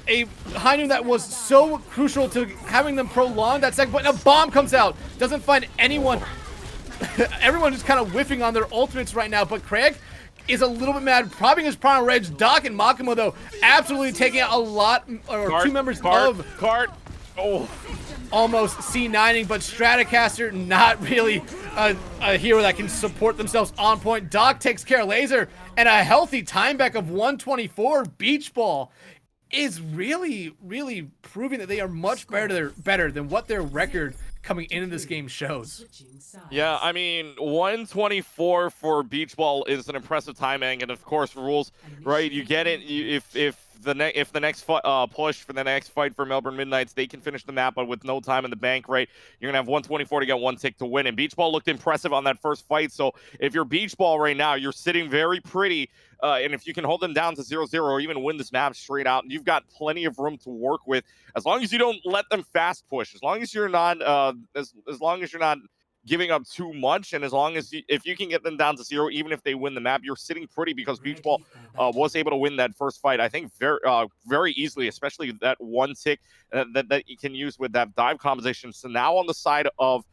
A High Noon that was so crucial to having them prolong that second point, and a bomb comes out. Doesn't find anyone. Everyone is kind of whiffing on their ultimates right now, but Craig is a little bit mad, probably his prime rage. Doc and Makimo, though, absolutely taking out a lot, or 2 members of Cart. Oh, almost C9ing, but Stratocaster not really a hero that can support themselves on point. Doc takes care of Laser, and a healthy time back of 124. Beach Ball is really, really proving that they are much better than what their record coming into this game shows. yeah, I mean, 124 for Beach Ball is an impressive timing, and of course, rules, right? You get it. If the next push for the next fight for Melbourne Midnights, they can finish the map, but with no time in the bank, right? You're gonna have 124 to get 1 tick to win. And Beach Ball looked impressive on that first fight. So if you're Beach Ball right now, you're sitting very pretty. And if you can hold them down to 0-0 or even win this map straight out, you've got plenty of room to work with. As long as you don't let them fast push, as long as you're not, as long as you're not giving up too much, and as long as if you can get them down to 0, even if they win the map, you're sitting pretty, because Beach Ball was able to win that first fight, I think, very easily, especially that 1 tick that you can use with that dive composition. So now on the side of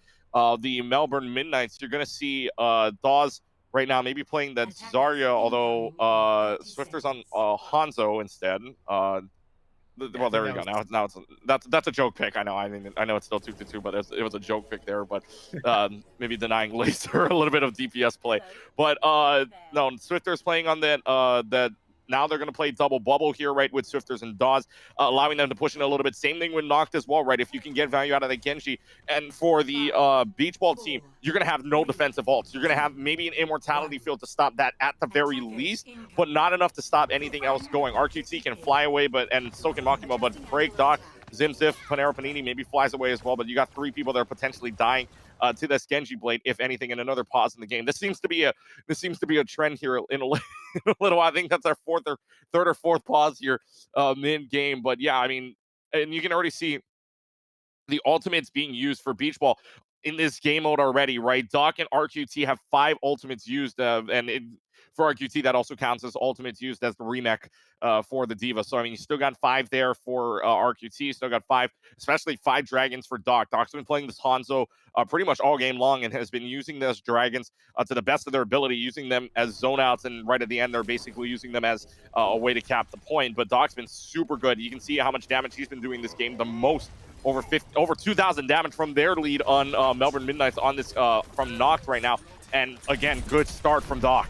the Melbourne Midnights, you're going to see Dawes right now maybe playing that Zarya, although Swifter's on Hanzo instead. Well, there we go. Now it's that's a joke pick. I know. I mean, I know it's still 2-2, but it was a joke pick there. But maybe denying Laser a little bit of DPS play. But no, Swifter's playing on that. Now they're going to play double bubble here, right, with Swifters and Dawes, allowing them to push in a little bit. Same thing with Noct as well, right? If you can get value out of the Genji. And for the Beach Ball team, you're going to have no defensive ults. You're going to have maybe an Immortality field to stop that at the very least, but not enough to stop anything else going. RQT can fly away, and so can Makimo, but Break, Doc, Zimzif, Panera Panini maybe flies away as well, but you got 3 people that are potentially dying to this Genji blade, if anything, and another pause in the game. This seems to be a trend here in a little while. I think that's our third or fourth pause here mid game. But yeah, I mean, and you can already see the ultimates being used for Beach Ball in this game mode already, right? Doc and RQT have 5 ultimates used, for RQT, that also counts as ultimates used as the remake for the D.Va. So, I mean, you still got 5 there for RQT, still got 5, especially 5 dragons for Doc. Doc's been playing this Hanzo pretty much all game long and has been using those dragons to the best of their ability, using them as zone outs, and right at the end, they're basically using them as a way to cap the point. But Doc's been super good. You can see how much damage he's been doing this game, the most. Over 2,000 damage from their lead on Melbourne Midnights on this from Noct right now. And again, good start from Doc.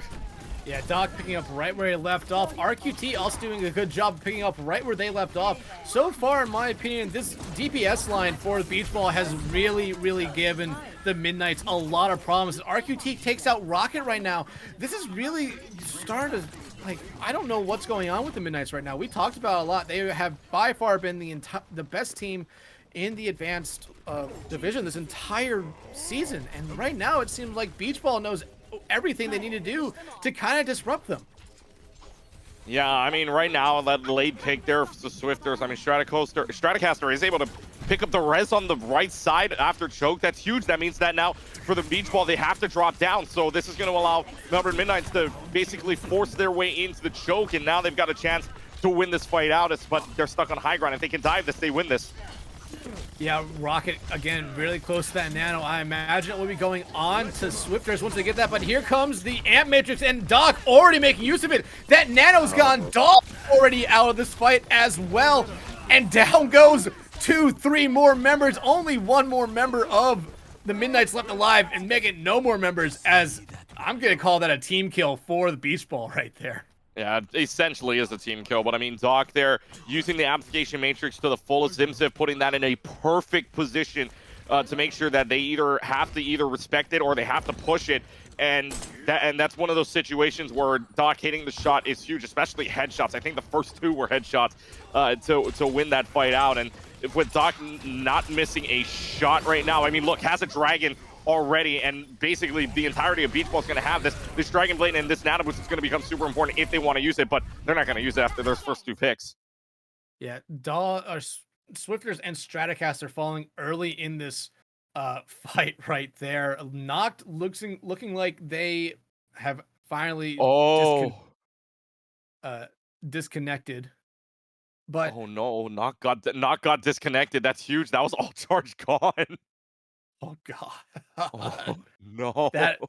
Yeah, Doc picking up right where he left off. RQT also doing a good job of picking up right where they left off. So far, in my opinion, this DPS line for the Beach Ball has really, really given the Midnights a lot of problems. And RQT takes out Rocket right now. This is really starting to, like, I don't know what's going on with the Midnights right now. We talked about it a lot. They have by far been the best team in the advanced division this entire season. And right now, it seems like Beach Ball knows everything they need to do to kind of disrupt them. Yeah, I mean, right now, that late pick there for the Swifters, I mean, Stratocaster is able to pick up the res on the right side after choke. That's huge. That means that now for the Beach Ball, they have to drop down. So this is going to allow Melbourne Midnights to basically force their way into the choke, and now they've got a chance to win this fight out, but they're stuck on high ground. If they can dive this, they win this. Yeah, Rocket, again, really close to that nano. I imagine it will be going on to Swifters once they get that, but here comes the Amp Matrix, and Doc already making use of it. That nano's gone. Oh. Doll already out of this fight as well. And down goes 2, 3 more members. Only one more member of the Midnights left alive, and Megan, no more members, as I'm going to call that a team kill for the Beach Ball right there. Yeah, it essentially is a team kill, but I mean, Doc there using the application matrix to the fullest, Zimziv putting that in a perfect position to make sure that they either have to either respect it or they have to push it, and that's one of those situations where Doc hitting the shot is huge, especially headshots. I think the first two were headshots to win that fight out, and with Doc not missing a shot right now, I mean, look, has a dragon already, and basically the entirety of Beach Ball is going to have this Dragon Blade, and this Nano Boost is going to become super important if they want to use it, but they're not going to use it after their first two picks. Yeah, Swifters and Stratocaster falling early in this fight right there. Knocked looking like they have finally Oh, uh disconnected. But oh no, not got disconnected. That's huge. That was all charge gone. oh god. Oh no. That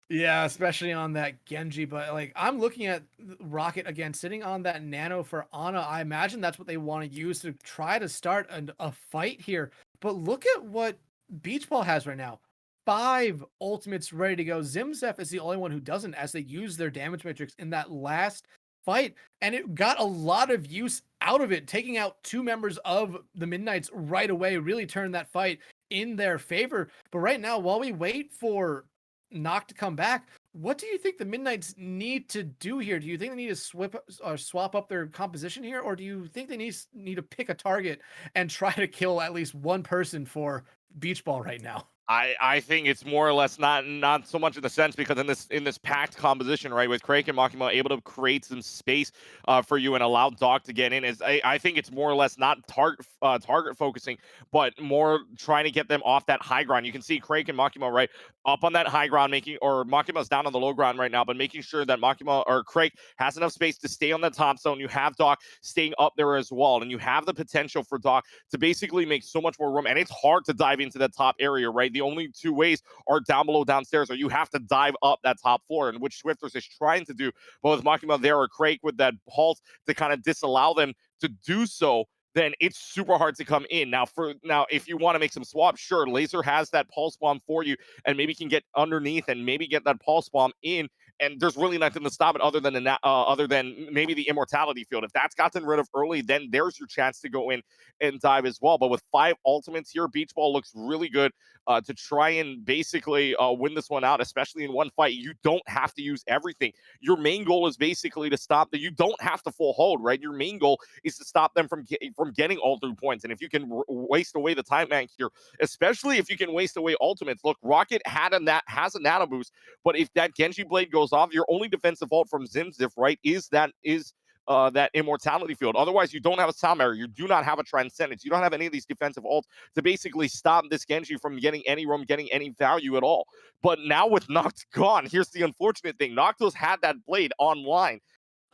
yeah, especially on that Genji, but like I'm looking at Rocket again sitting on that nano for Ana. I imagine that's what they want to use to try to start a fight here. But look at what Beach Ball has right now. 5 ultimates ready to go. Zimzef is the only one who doesn't, as they use their damage matrix in that last fight, and it got a lot of use out of it, taking out 2 members of the Midnights right away, really turned that fight in their favor. But right now, while we wait for Knock to come back, what do you think the Midnights need to do here? Do you think they need to swap up their composition here, or do you think they need to pick a target and try to kill at least one person for Beach Ball right now? I think it's more or less not so much in the sense, because in this packed composition, right, with Craig and Makima able to create some space for you and allow Doc to get in, is I think it's more or less not target focusing, but more trying to get them off that high ground. You can see Craig and Makima right up on that high ground, making, or Makima's down on the low ground right now, but making sure that Makima or Craig has enough space to stay on the top zone. You have Doc staying up there as well, and you have the potential for Doc to basically make so much more room. And it's hard to dive into that top area, right? The only two ways are down below, downstairs, or you have to dive up that top floor, and which Swifters is trying to do. But with Makima there or Craig with that halt to kind of disallow them to do so, then it's super hard to come in. Now, if you want to make some swaps, sure, Laser has that pulse bomb for you, and maybe can get underneath and maybe get that pulse bomb in. And there's really nothing to stop it other than maybe the immortality field. If that's gotten rid of early, then there's your chance to go in and dive as well. But with 5 ultimates here, Beach Ball looks really good to try and basically win this one out, especially in one fight. You don't have to use everything. Your main goal is basically to stop that. You don't have to full hold, right? Your main goal is to stop them from getting all 3 points. And if you can waste away the time bank here, especially if you can waste away ultimates. Look, Rocket has a nano boost, but if that Genji blade goes off, your only defensive ult from Zimziv, right, is that immortality field. Otherwise, you don't have a sound barrier. You do not have a transcendence. You don't have any of these defensive ults to basically stop this Genji from getting any room, getting any value at all. But now with Noct gone, here's the unfortunate thing. Nocto's had that blade online.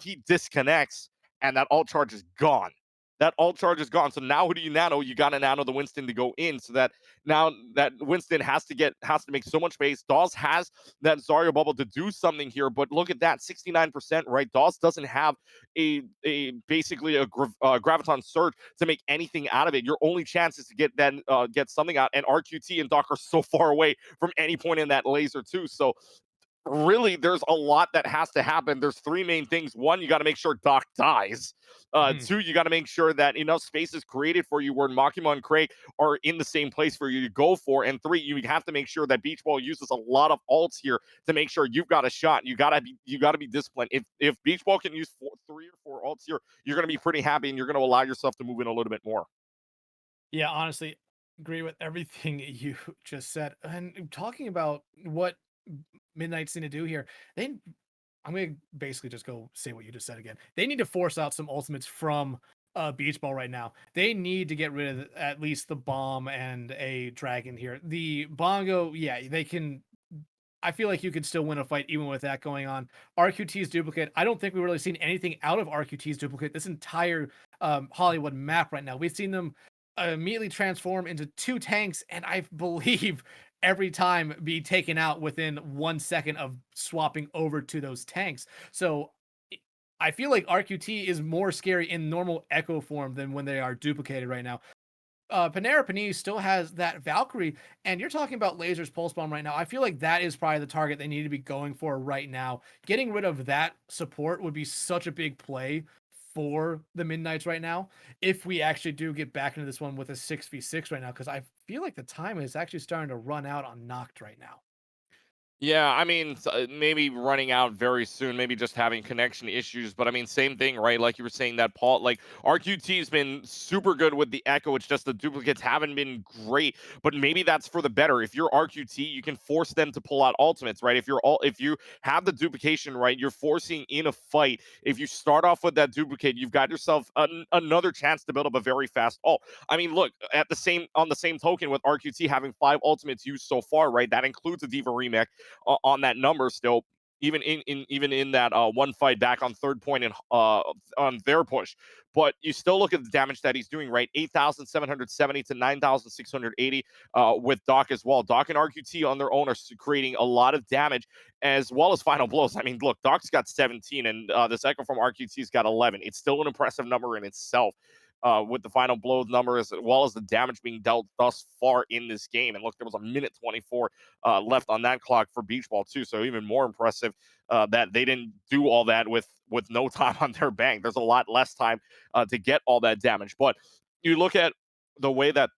He disconnects, and that ult charge is gone. That ult charge is gone. So now who do you nano? You got to nano the Winston to go in, so that now that Winston has to make so much space. Dawes has that Zarya bubble to do something here, but look at that, 69%, right? Dawes doesn't have a basically a graviton surge to make anything out of it. Your only chance is to get something out, and RQT and Doc are so far away from any point in that laser too. So really, there's a lot that has to happen. There's 3 main things. One, you got to make sure Doc dies. Mhm. 2, you got to make sure that enough space is created for you where Makima and Craig are in the same place for you to go for. And 3, you have to make sure that Beach Ball uses a lot of ults here to make sure you've got a shot. You gotta be disciplined. If Beach Ball can use 3 or 4 ults here, you're gonna be pretty happy, and you're gonna allow yourself to move in a little bit more. Yeah, honestly, agree with everything you just said. And talking about what Midnight's need to do here, they I'm gonna basically just go say what you just said again. They need to force out some ultimates from Beach Ball right now. They need to get rid of at least the bomb and a dragon here. The bongo, yeah, they can. I feel like you could still win a fight even with that going on. RQT's duplicate. I don't think we've really seen anything out of RQT's duplicate this entire Hollywood map right now. We've seen them immediately transform into 2 tanks, and I believe every time be taken out within 1 second of swapping over to those tanks. So i I feel like RQT is more scary in normal Echo form than when they are duplicated right now. Panera Panini still has that Valkyrie, and you're talking about Laser's Pulse Bomb right now. I feel like that is probably the target they need to be going for right now. Getting rid of that support would be such a big play for the Midnights right now. If we actually do get back into this one with a 6v6 right now, because I feel like the time is actually starting to run out on Noct right now. Yeah, I mean, maybe running out very soon, maybe just having connection issues. But I mean, same thing, right? Like you were saying, that Paul, like RQT's been super good with the Echo. It's just the duplicates haven't been great. But maybe that's for the better. If you're RQT, you can force them to pull out ultimates, right? If you have the duplication, right, you're forcing in a fight. If you start off with that duplicate, you've got yourself another chance to build up a very fast ult. I mean, look, on the same token, with RQT having 5 ultimates used so far, right? That includes a Diva remake on that number still, even in that one fight back on third point and on their push. But you still look at the damage that he's doing, right? 8,770 to 9,680 with Doc as well. Doc and RQT on their own are creating a lot of damage, as well as final blows. I mean, look, Doc's got 17 and this Echo from RQT's got 11. It's still an impressive number in itself. With the final blows number, as well as the damage being dealt thus far in this game. And look, there was a minute 24 left on that clock for beach ball too. So even more impressive that they didn't do all that with no time on their bank. There's a lot less time to get all that damage. But you look at the way that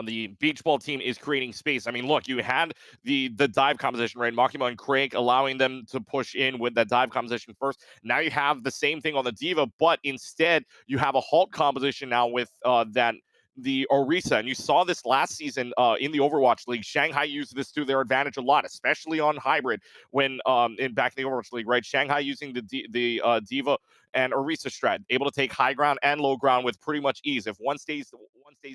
the beach ball team is creating space. I mean, look, you had the dive composition, right? Makima and Craig allowing them to push in with that dive composition first. Now you have the same thing on the Diva, but instead you have a halt composition now with that the Orisa. And you saw this last season in the Overwatch League. Shanghai used this to their advantage a lot, especially on hybrid when back in the Overwatch League, right? Shanghai using the Diva and Orisa strat, able to take high ground and low ground with pretty much ease. If one stays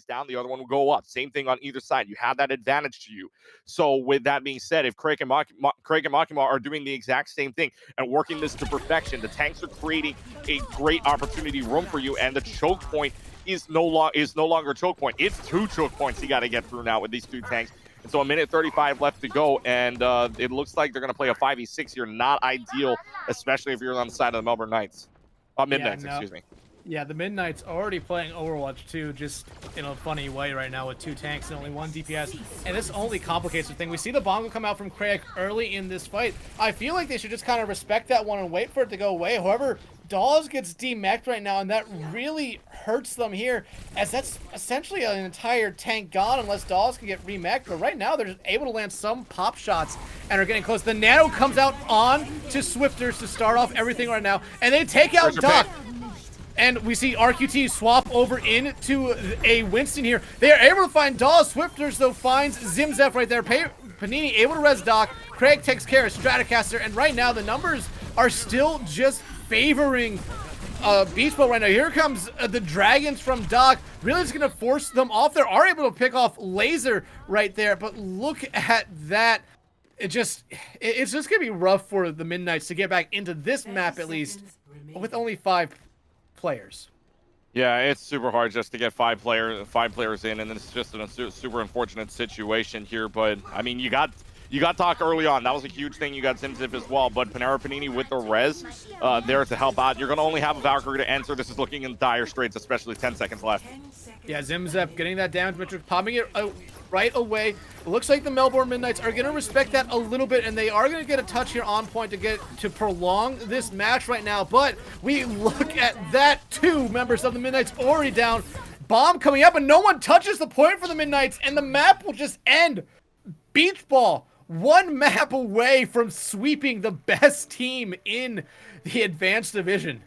down, the other one will go up. Same thing on either side. You have that advantage to you. So with that being said, if Craig and Makima are doing the exact same thing and working this to perfection, the tanks are creating a great opportunity room for you, and the choke point is no longer a choke point. It's 2 choke points you got to get through now with these 2 tanks. And so a minute 35 left to go, and it looks like they're going to play a 5v6 here. Not ideal, especially if you're on the side of the Melbourne Knights. Midnights, excuse me. Yeah, the Midnight's already playing Overwatch 2 just in a funny way right now with 2 tanks and only 1 DPS. And this only complicates the thing. We see the bomb come out from Craig early in this fight. I feel like they should just kind of respect that one and wait for it to go away. However, Dawes gets demeched right now, and that really hurts them here, as that's essentially an entire tank gone unless Dawes can get remeched. But right now, they're just able to land some pop shots and are getting close. The Nano comes out on to Swifters to start off everything right now, and they take out Doc. And we see RQT swap over into a Winston here. They are able to find Dawes. Swifters, though, finds Zimzef right there. Panini able to res Doc. Craig takes care of Stratocaster. And right now, the numbers are still just favoring Beach Ball right now. Here comes the Dragons from Doc. Really just going to force them off. They are able to pick off Laser right there. But look at that. It's just going to be rough for the Midnights to get back into this map, at least, with only 5 players. Yeah, it's super hard just to get 5 players in, and it's just a super unfortunate situation here. But I mean, you got Doc early on. That was a huge thing. You got Zimzip as well, but Panera Panini with the res there to help out. You're gonna only have a Valkyrie to enter. This is looking in dire straits, especially 10 seconds left. Yeah, Zimzep getting that damage metric, popping it right away. It looks like the Melbourne Midnights are going to respect that a little bit, and they are going to get a touch here on point to prolong this match right now. But we look at that, 2 members of the Midnights already down. Bomb coming up, and no one touches the point for the Midnights, and the map will just end. Beach Ball, 1 map away from sweeping the best team in the Advanced Division.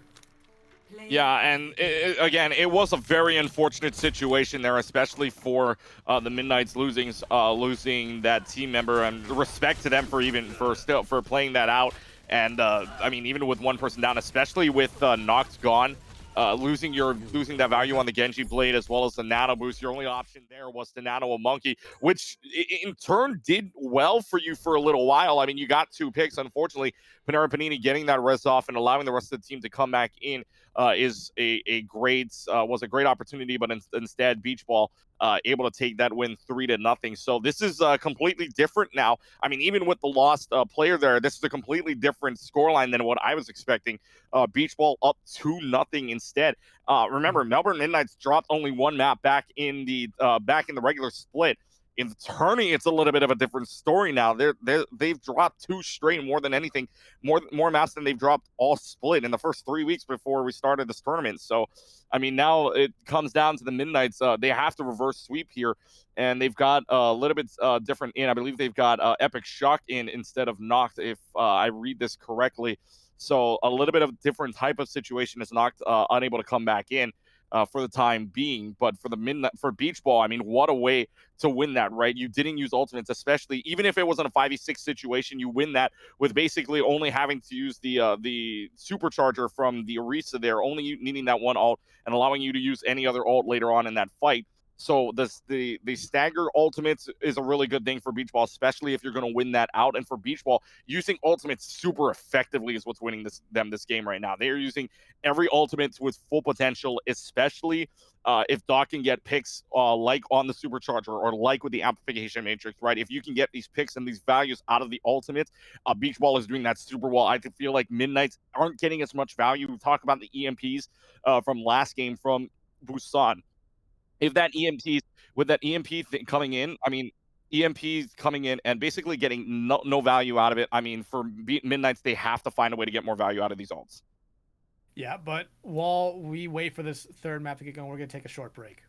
Yeah, and again, it was a very unfortunate situation there, especially for the Midnights losing that team member, and respect to them for playing that out. And I mean, even with 1 person down, especially with Noct gone, losing that value on the Genji blade as well as the nano boost. Your only option there was to nano a monkey, which in turn did well for you for a little while. I mean, you got 2 picks. Unfortunately, Panera Panini getting that res off and allowing the rest of the team to come back in is a great was a great opportunity, but instead Beach Ball able to take that win 3-0. So this is completely different now. I mean, even with the lost player there, this is a completely different scoreline than what I was expecting. Beach Ball up 2-0 instead. Remember, Melbourne Midnights dropped only 1 map back in the regular split. In Tourney, it's a little bit of a different story now. They've dropped 2 straight, more than anything, more maps than they've dropped all split in the first 3 weeks before we started this tournament. So, I mean, now it comes down to the Midnights. They have to reverse sweep here, and they've got a little bit different in. I believe they've got Epic Shock in instead of Noct, if I read this correctly. So a little bit of different type of situation is Noct unable to come back in for the time being. But for Beach Ball, I mean, what a way to win that, right? You didn't use ultimates, especially even if it wasn't a 5v6 situation. You win that with basically only having to use the supercharger from the Orisa there, only needing that one ult and allowing you to use any other ult later on in that fight. So the stagger ultimates is a really good thing for Beach Ball, especially if you're going to win that out. And for Beach Ball, using ultimates super effectively is what's winning this game right now. They are using every ultimate with full potential, especially if Doc can get picks like on the supercharger or like with the amplification matrix, right? If you can get these picks and these values out of the ultimates, Beach Ball is doing that super well. I feel like Midnights aren't getting as much value. We talk about the EMPs from last game from Busan. If that EMP with that EMP coming in, I mean, EMPs coming in and basically getting no value out of it. I mean, for Midnights, they have to find a way to get more value out of these ults. Yeah, but while we wait for this third map to get going, we're going to take a short break.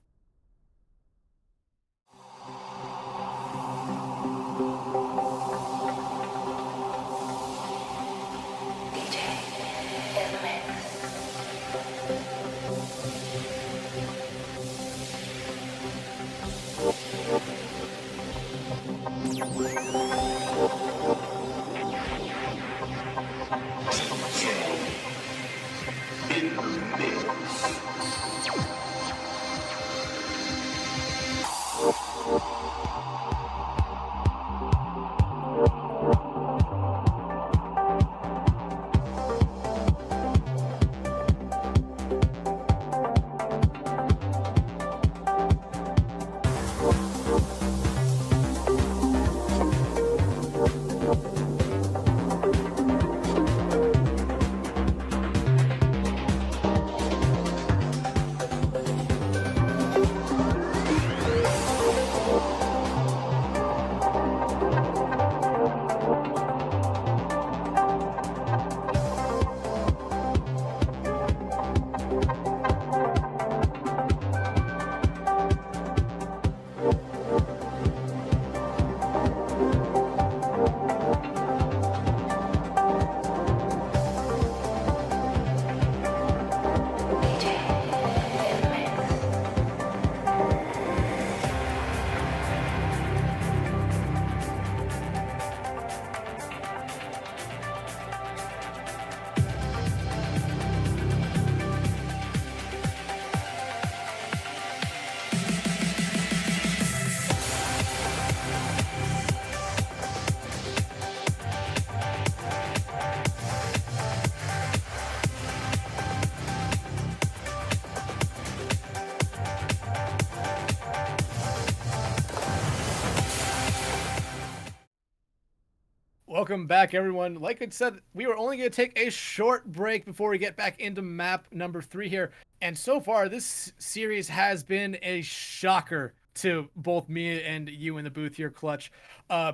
Welcome back, everyone. Like I said, we were only going to take a short break before we get back into map number 3 here. And so far, this series has been a shocker to both me and you in the booth here, Clutch.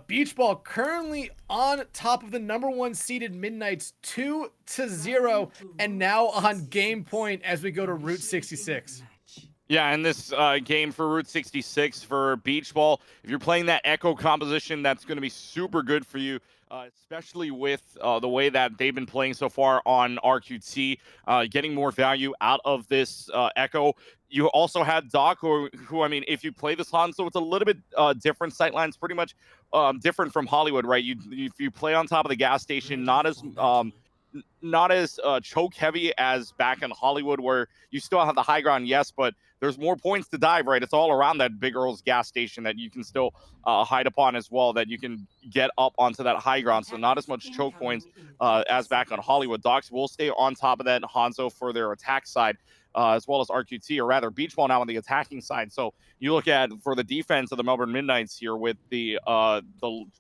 Beach Ball currently on top of the #1 seeded Midnights 2-0, and now on game point as we go to Route 66. Yeah, in this game for Route 66 for Beach Ball, if you're playing that Echo composition, that's going to be super good for you, especially with the way that they've been playing so far on RQT, getting more value out of this Echo. You also had Doc, who I mean, if you play this Hanzo, it's a little bit different sightlines, pretty much different from Hollywood, right? If you play on top of the gas station, not as not as choke heavy as back in Hollywood, where you still have the high ground, yes, but there's more points to dive, right? It's all around that Big Earl's gas station that you can still hide upon as well, that you can get up onto that high ground. So not as much choke points as back on Hollywood. Docs will stay on top of that Hanzo for their attack side. As well as RQT, or rather Beach Ball now on the attacking side. So you look at for the defense of the Melbourne Midnights here with the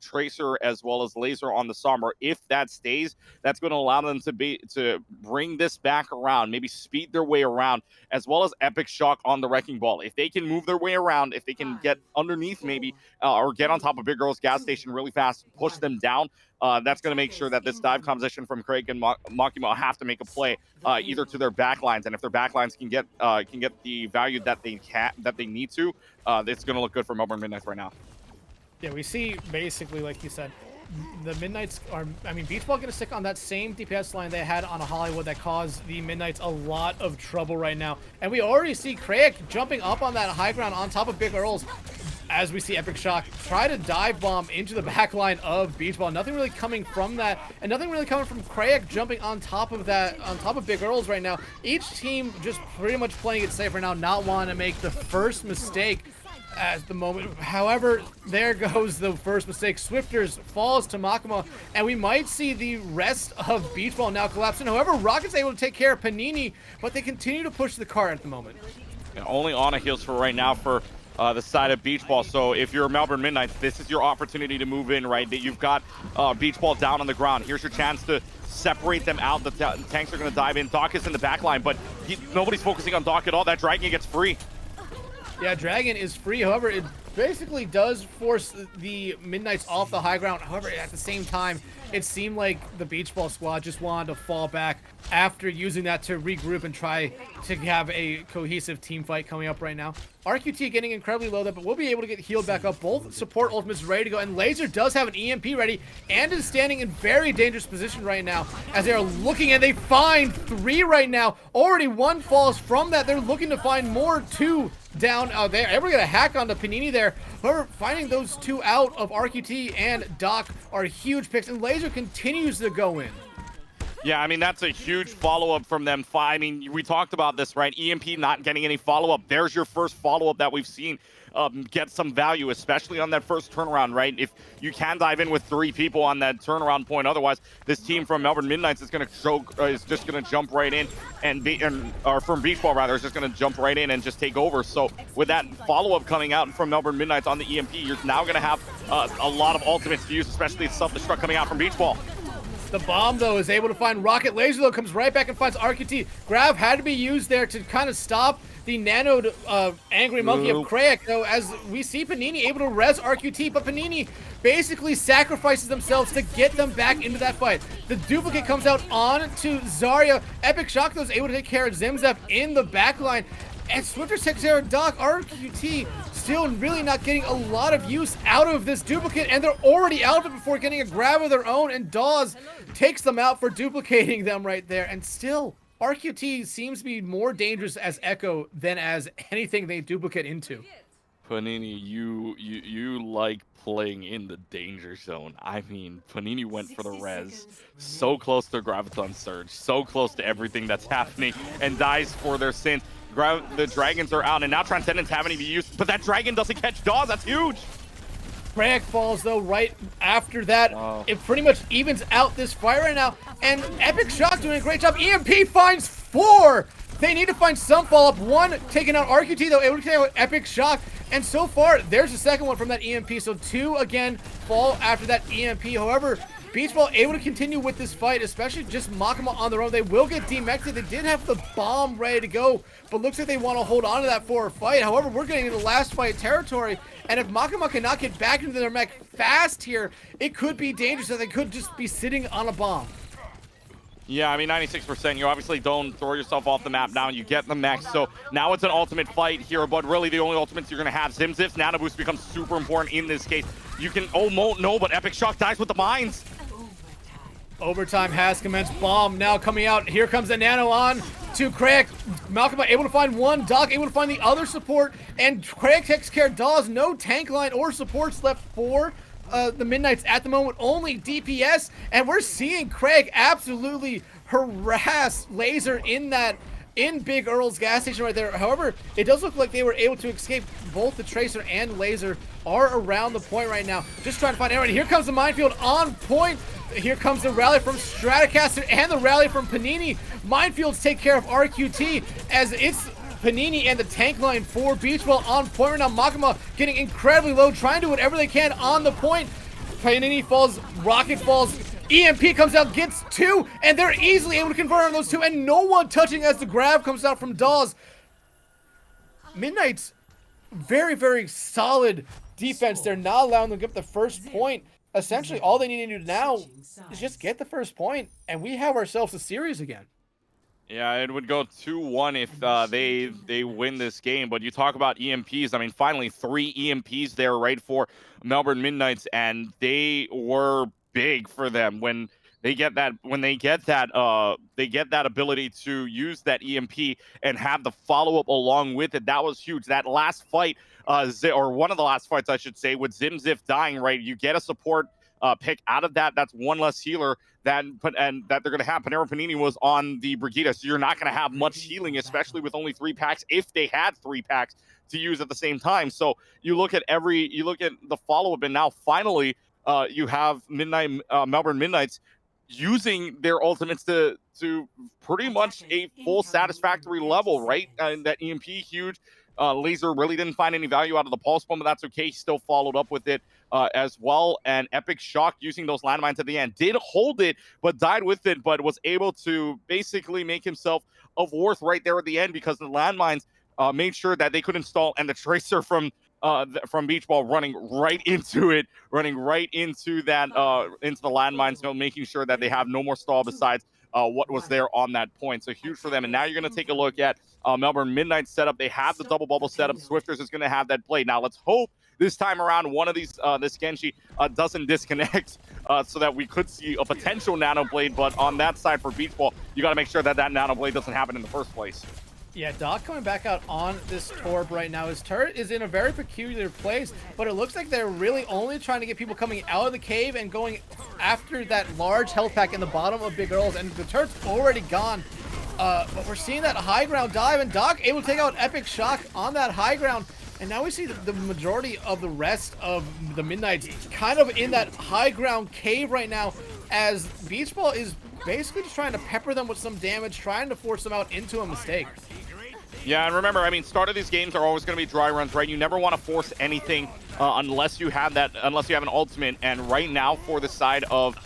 Tracer as well as Laser on the Somber. If that stays, that's going to allow them to bring this back around, maybe speed their way around, as well as Epic Shock on the Wrecking Ball. If they can move their way around, if they can get underneath maybe or get on top of Big Girl's gas station really fast, push them down. That's going to make sure that this dive composition from Craig and Makimo have to make a play either to their backlines, and if their backlines can get the value that they need to, it's going to look good for Melbourne Midnights right now. Yeah, we see basically, like you said, the Midnights are, I mean, Beach Ball going to stick on that same DPS line they had on a Hollywood that caused the Midnights a lot of trouble right now. And we already see Craig jumping up on that high ground on top of Big Earls, as we see Epic Shock try to dive bomb into the back line of Beach Ball. Nothing really coming from that, and nothing really coming from Craig jumping on top of that, on top of Big Earls right now. Each team just pretty much playing it safe right now, not wanting to make the first mistake at the moment. However, there goes the first mistake. Swifters falls to Makima, and we might see the rest of Beach Ball now collapsing. However, Rocket's able to take care of Panini, but they continue to push the cart at the moment. And only on a heals for right now for the side of Beach Ball. So if you're Melbourne Midnights, this is your opportunity to move in, right? That you've got Beach Ball down on the ground. Here's your chance to separate them out. The tanks are going to dive in. Doc is in the back line, but nobody's focusing on Doc at all. That Dragon gets free. Yeah, Dragon is free. However, it basically does force the Midnights off the high ground. However, at the same time, it seemed like the Beach Ball squad just wanted to fall back after using that to regroup and try to have a cohesive team fight coming up right now. RQT getting incredibly low there, but we'll be able to get healed back up. Both support ultimates ready to go, and Laser does have an EMP ready and is standing in very dangerous position right now as they are looking, and they find 3 right now. Already 1 falls from that. They're looking to find more. 2 down out there. We're gonna hack onto Panini there. However, finding those 2 out of RQT and Doc are huge picks, and Laser continues to go in. Yeah, I mean, that's a huge follow-up from them. I mean, we talked about this, right? EMP not getting any follow-up. There's your first follow-up that we've seen get some value, especially on that first turnaround, right? If you can dive in with 3 people on that turnaround point, otherwise, this team from Melbourne Midnights is going to choke, is just going to jump right in or from Beach Ball rather, is just going to jump right in and just take over. So with that follow-up coming out from Melbourne Midnights on the EMP, you're now going to have a lot of ultimates to use, especially the self-destruct coming out from Beach Ball. The bomb, though, is able to find Rocket. Laser, though, comes right back and finds RQT. Grab had to be used there to kind of stop the nanoed Angry Monkey of Krayak, though, as we see Panini able to res RQT, but Panini basically sacrifices themselves to get them back into that fight. The duplicate comes out on to Zarya. Epic Shock, though, is able to take care of Zimzef in the backline. And Swifter takes care of Doc. RQT still really not getting a lot of use out of this duplicate, and they're already out of it before getting a grab of their own, and Dawes takes them out for duplicating them right there. And still, RQT seems to be more dangerous as Echo than as anything they duplicate into. Panini, you like playing in the danger zone. I mean, Panini went for the res, so close to Graviton Surge, so close to everything that's happening, and dies for their sins. The dragons are out, and now Transcendence having to be used, but that dragon doesn't catch Dawes. That's huge. Frag falls, though, right after that. It pretty much evens out this fight right now, and Epic Shock doing a great job. EMP finds 4. They need to find some follow-up. 1 taking out RQT, though, able to take out Epic Shock, and so far, there's the second one from that EMP, so 2 again fall after that EMP. However, Beach Ball able to continue with this fight, especially just Makima on their own. They will get demected. They did have the bomb ready to go, but looks like they want to hold on to that for a fight. However, we're getting into last fight territory, and if Makima cannot get back into their mech fast here, it could be dangerous that they could just be sitting on a bomb. Yeah, I mean, 96%. You obviously don't throw yourself off the map now. You get the mech. So now it's an ultimate fight here, but really the only ultimates you're going to have. Zimzif's Nano Boost becomes super important in this case. You can, no, but Epic Shock dies with the mines. Overtime has commenced. Bomb now coming out. Here comes the nano on to Craig. Malcolm able to find 1. Doc able to find the other support. And Craig takes care of Dawes. No tank line or supports left for the Midnights at the moment, only DPS, and we're seeing Craig absolutely harass Laser in Big Earl's gas station right there. However, it does look like they were able to escape. Both the Tracer and Laser are around the point right now, just trying to find everyone. Here comes the minefield on point. Here comes the rally from Stratocaster and the rally from Panini. Minefields take care of RQT as it's Panini and the tank line for Beach Ball on point right now. Makima getting incredibly low, trying to do whatever they can on the point. Panini falls, Rocket falls, EMP comes out, gets 2, and they're easily able to convert on those 2, and no one touching as the grab comes out from Dawes. Midnight's very, very solid defense. They're not allowing them to get the first point. Essentially, all they need to do now is just get the first point, and we have ourselves a series again. Yeah, it would go 2-1 if they win this game. But you talk about EMPs. I mean, finally 3 EMPs there, right, for Melbourne Midnights, and they were big for them when they get that ability to use that EMP and have the follow-up along with it. That was huge. That last fight, or one of the last fights, I should say, with Zimzif dying, right? You get a support pick out of that. That's one less healer that they're going to have. Panera Panini was on the Brigida, so you're not going to have much healing, especially with only 3 packs, if they had 3 packs to use at the same time. So you look at the follow-up, and now finally you have Melbourne Midnights using their ultimates to pretty much a full satisfactory level, right? And that EMP huge. Laser really didn't find any value out of the pulse bomb, but that's okay. He still followed up with it as well. And Epic Shock, using those landmines at the end, did hold it, but died with it, but was able to basically make himself of worth right there at the end, because the landmines made sure that they could install, and the Tracer from Beach Ball running right into that into the landmines, making sure that they have no more stall besides what was there on that point. So huge for them. And now you're going to take a look at Melbourne Midnight setup. They have the double bubble setup. Swifters is going to have that play. Now let's hope this time around one of these this Genji doesn't disconnect, so that we could see a potential Nano Blade. But on that side for Beach Ball, you got to make sure that Nano Blade doesn't happen in the first place. Yeah, Doc coming back out on this Torb right now. His turret is in a very peculiar place, but it looks like they're really only trying to get people coming out of the cave and going after that large health pack in the bottom of Big Earl's, and the turret's already gone. But we're seeing that high ground dive, and Doc able to take out Epic Shock on that high ground. And now we see the majority of the rest of the Midnights kind of in that high ground cave right now, as Beach Ball is basically just trying to pepper them with some damage, trying to force them out into a mistake. Yeah, and remember, I mean, start of these games are always going to be dry runs, right? You never want to force anything unless you have an ultimate. And right now, for the side of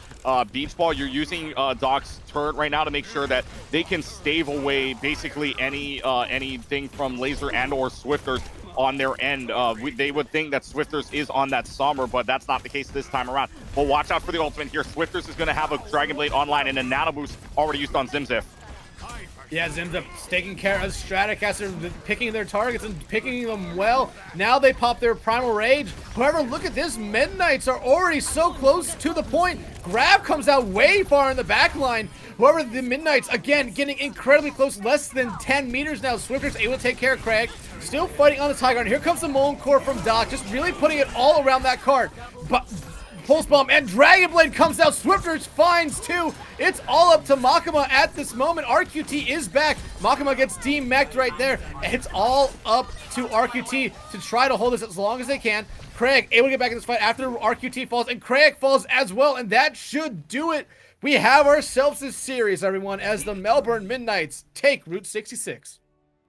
Beach Ball, you're using Doc's turret right now to make sure that they can stave away basically anything from Laser and or Swifters on their end. They would think that Swifters is on that Somber, but that's not the case this time around. But watch out for the ultimate here. Swifters is going to have a Dragon Blade online and a Nano Boost already used on Zimzif. Yeah, Zimzip's taking care of Stratocaster, picking their targets and picking them well. Now they pop their Primal Rage. However, look at this. Midnights are already so close to the point. Grab comes out way far in the back line. However, the Midnights, again, getting incredibly close, less than 10 meters now. Swifter's able to take care of Craig. Still fighting on the high ground. Here comes the Molten Core from Doc, just really putting it all around that cart. But Pulse Bomb and Dragon Blade comes out. Swifters finds 2. It's all up to Makima at this moment. RQT is back. Makima gets demech'd right there. It's all up to RQT to try to hold this as long as they can. Craig able to get back in this fight after RQT falls, and Craig falls as well, and that should do it. We have ourselves this series, everyone, as the Melbourne Midnights take Route 66.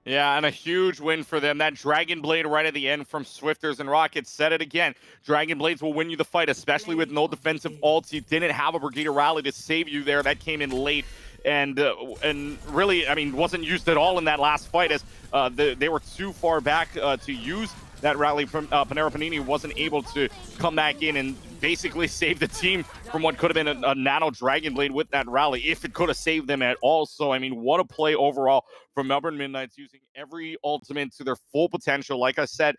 Yeah, and a huge win for them. That Dragon Blade right at the end from Swifters and Rockets said it again. Dragon Blades will win you the fight, especially with no defensive ults. You didn't have a Brigida rally to save you there. That came in late and really, I mean, wasn't used at all in that last fight, as they were too far back to use that rally from Panera Panini. Wasn't able to come back in and basically save the team from what could have been a Nano Dragon Blade with that rally, if it could have saved them at all. So, I mean, what a play overall from Melbourne Midnights, using every ultimate to their full potential. Like I said,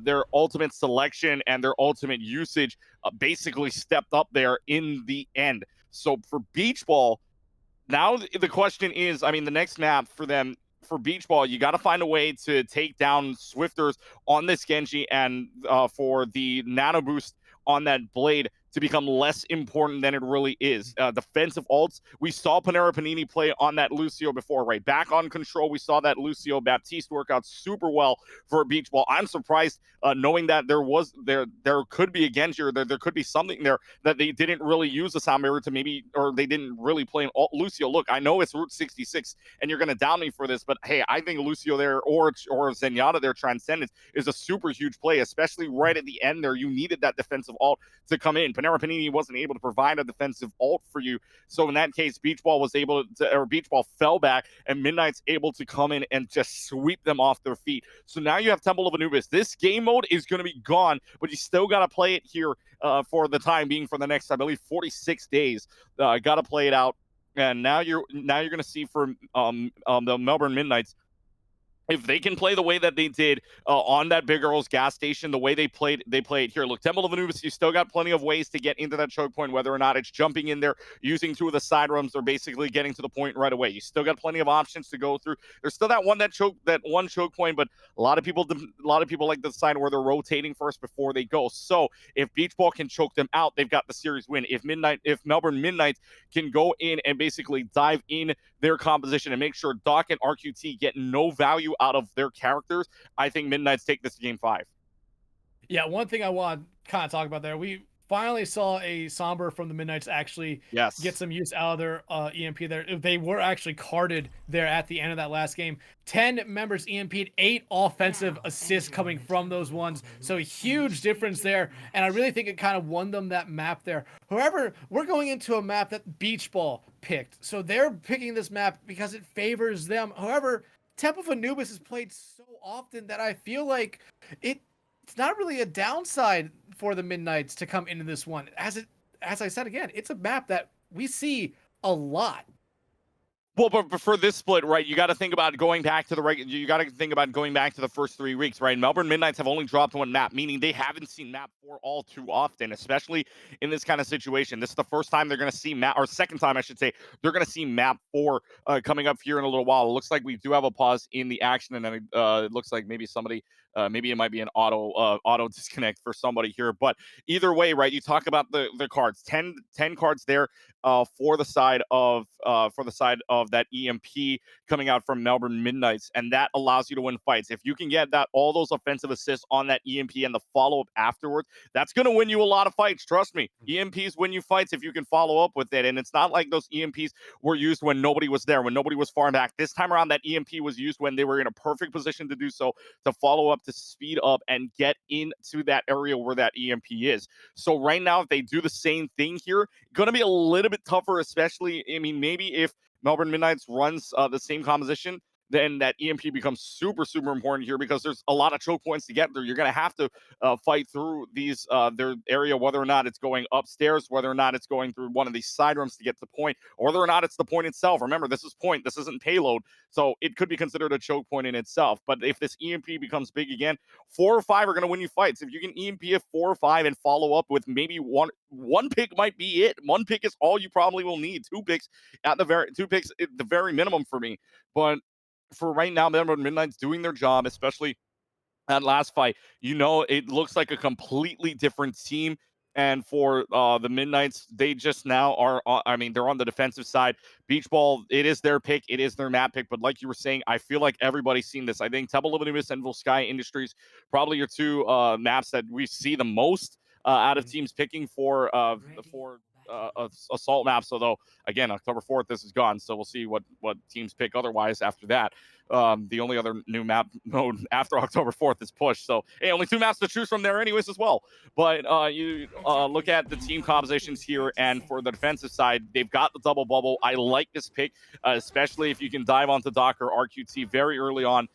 their ultimate selection and their ultimate usage basically stepped up there in the end. So for Beach Ball, now the question is, I mean, the next map for them, for Beach Ball, you got to find a way to take down Swifters on this Genji, and for the Nano Boost on that blade to become less important than it really is. Defensive ults, we saw Panera Panini play on that Lucio before, right? Back on control, we saw that Lucio Baptiste work out super well for Beach Ball. I'm surprised, knowing that there could be a Genji, or there could be something there that they didn't really use the sound barrier to, maybe, or they didn't really play an alt Lucio. Look, I know it's Route 66, and you're going to down me for this, but hey, I think Lucio there, or Zenyatta there, Transcendence, is a super huge play, especially right at the end there. You needed that defensive alt to come in. Panera Panini wasn't able to provide a defensive ult for you. So in that case, Beach Ball was able to, or Beach Ball fell back, and Midnight's able to come in and just sweep them off their feet. So now you have Temple of Anubis. This game mode is going to be gone, but you still got to play it here for the time being, for the next, I believe, 46 days. Got to play it out. And now you're going to see for the Melbourne Midnights, if they can play the way that they did on that Big Earl's gas station, the way they played it here. Look, Temple of Anubis, you still got plenty of ways to get into that choke point, whether or not it's jumping in there, using two of the side rooms, or basically getting to the point right away. You still got plenty of options to go through. There's still that one choke point, but a lot of people like the side where they're rotating first before they go. So if Beach Ball can choke them out, they've got the series win. If Melbourne Midnight can go in and basically dive in their composition and make sure Doc and RQT get no value out of their characters, I think Midnights take this to game 5. Yeah, one thing I want to kind of talk about there, we finally saw a Somber from the Midnights actually get Yes. some use out of their EMP there. They were actually carded there at the end of that last game. 10 members EMP'd, 8 offensive assists coming from those ones. So a huge difference there. And I really think it kind of won them that map there. However, we're going into a map that Beach Ball picked. So they're picking this map because it favors them. However, Temple of Anubis is played so often that I feel like it's not really a downside for the Midnights to come into this one. As I said again, it's a map that we see a lot. Well, but for this split, right, you got to think about going back to you got to think about going back to the first 3 weeks, right? Melbourne Midnights have only dropped one map, meaning they haven't seen map 4 all too often, especially in this kind of situation. This is the first time they're going to see map, or second time, I should say, they're going to see map 4 coming up here in a little while. It looks like we do have a pause in the action, and then it looks like maybe somebody, maybe it might be an auto disconnect for somebody here. But either way, right, you talk about the cards, 10 cards there for the side of that EMP coming out from Melbourne Midnights, and that allows you to win fights. If you can get all those offensive assists on that EMP and the follow up afterwards, that's going to win you a lot of fights. Trust me, EMPs win you fights if you can follow up with it. And it's not like those EMPs were used when nobody was there, when nobody was far back. This time around, that EMP was used when they were in a perfect position to do so, to follow up, to speed up and get into that area where that EMP is. So right now, if they do the same thing here, going to be a little bit tougher, especially, I mean, maybe if Melbourne Midnights runs the same composition, then that EMP becomes super, super important here, because there's a lot of choke points to get through. You're going to have to fight through these their area, whether or not it's going upstairs, whether or not it's going through one of these side rooms to get to the point, or whether or not it's the point itself. Remember, this is point. This isn't payload. So it could be considered a choke point in itself. But if this EMP becomes big again, 4 or 5 are going to win you fights. If you can EMP a 4 or 5 and follow up with maybe one pick might be it. One pick is all you probably will need. 2 picks at the very minimum for me. But for right now, Melbourne Midnight's doing their job, especially that last fight. It looks like a completely different team. And for the Midnights, they just now are, they're on the defensive side. Beach Ball, it is their pick. It is their map pick. But like you were saying, I feel like everybody's seen this. I think Temple of Anubis and Sky Industries, probably your 2 maps that we see the most out of teams picking for assault maps. Although, again, October 4th, this is gone. So we'll see what teams pick otherwise after that. The only other new map mode after October 4th is push. So, hey, only 2 maps to choose from there anyways as well. But you look at the team compositions here, and for the defensive side, they've got the double bubble. I like this pick, especially if you can dive onto Doc or RQT very early on,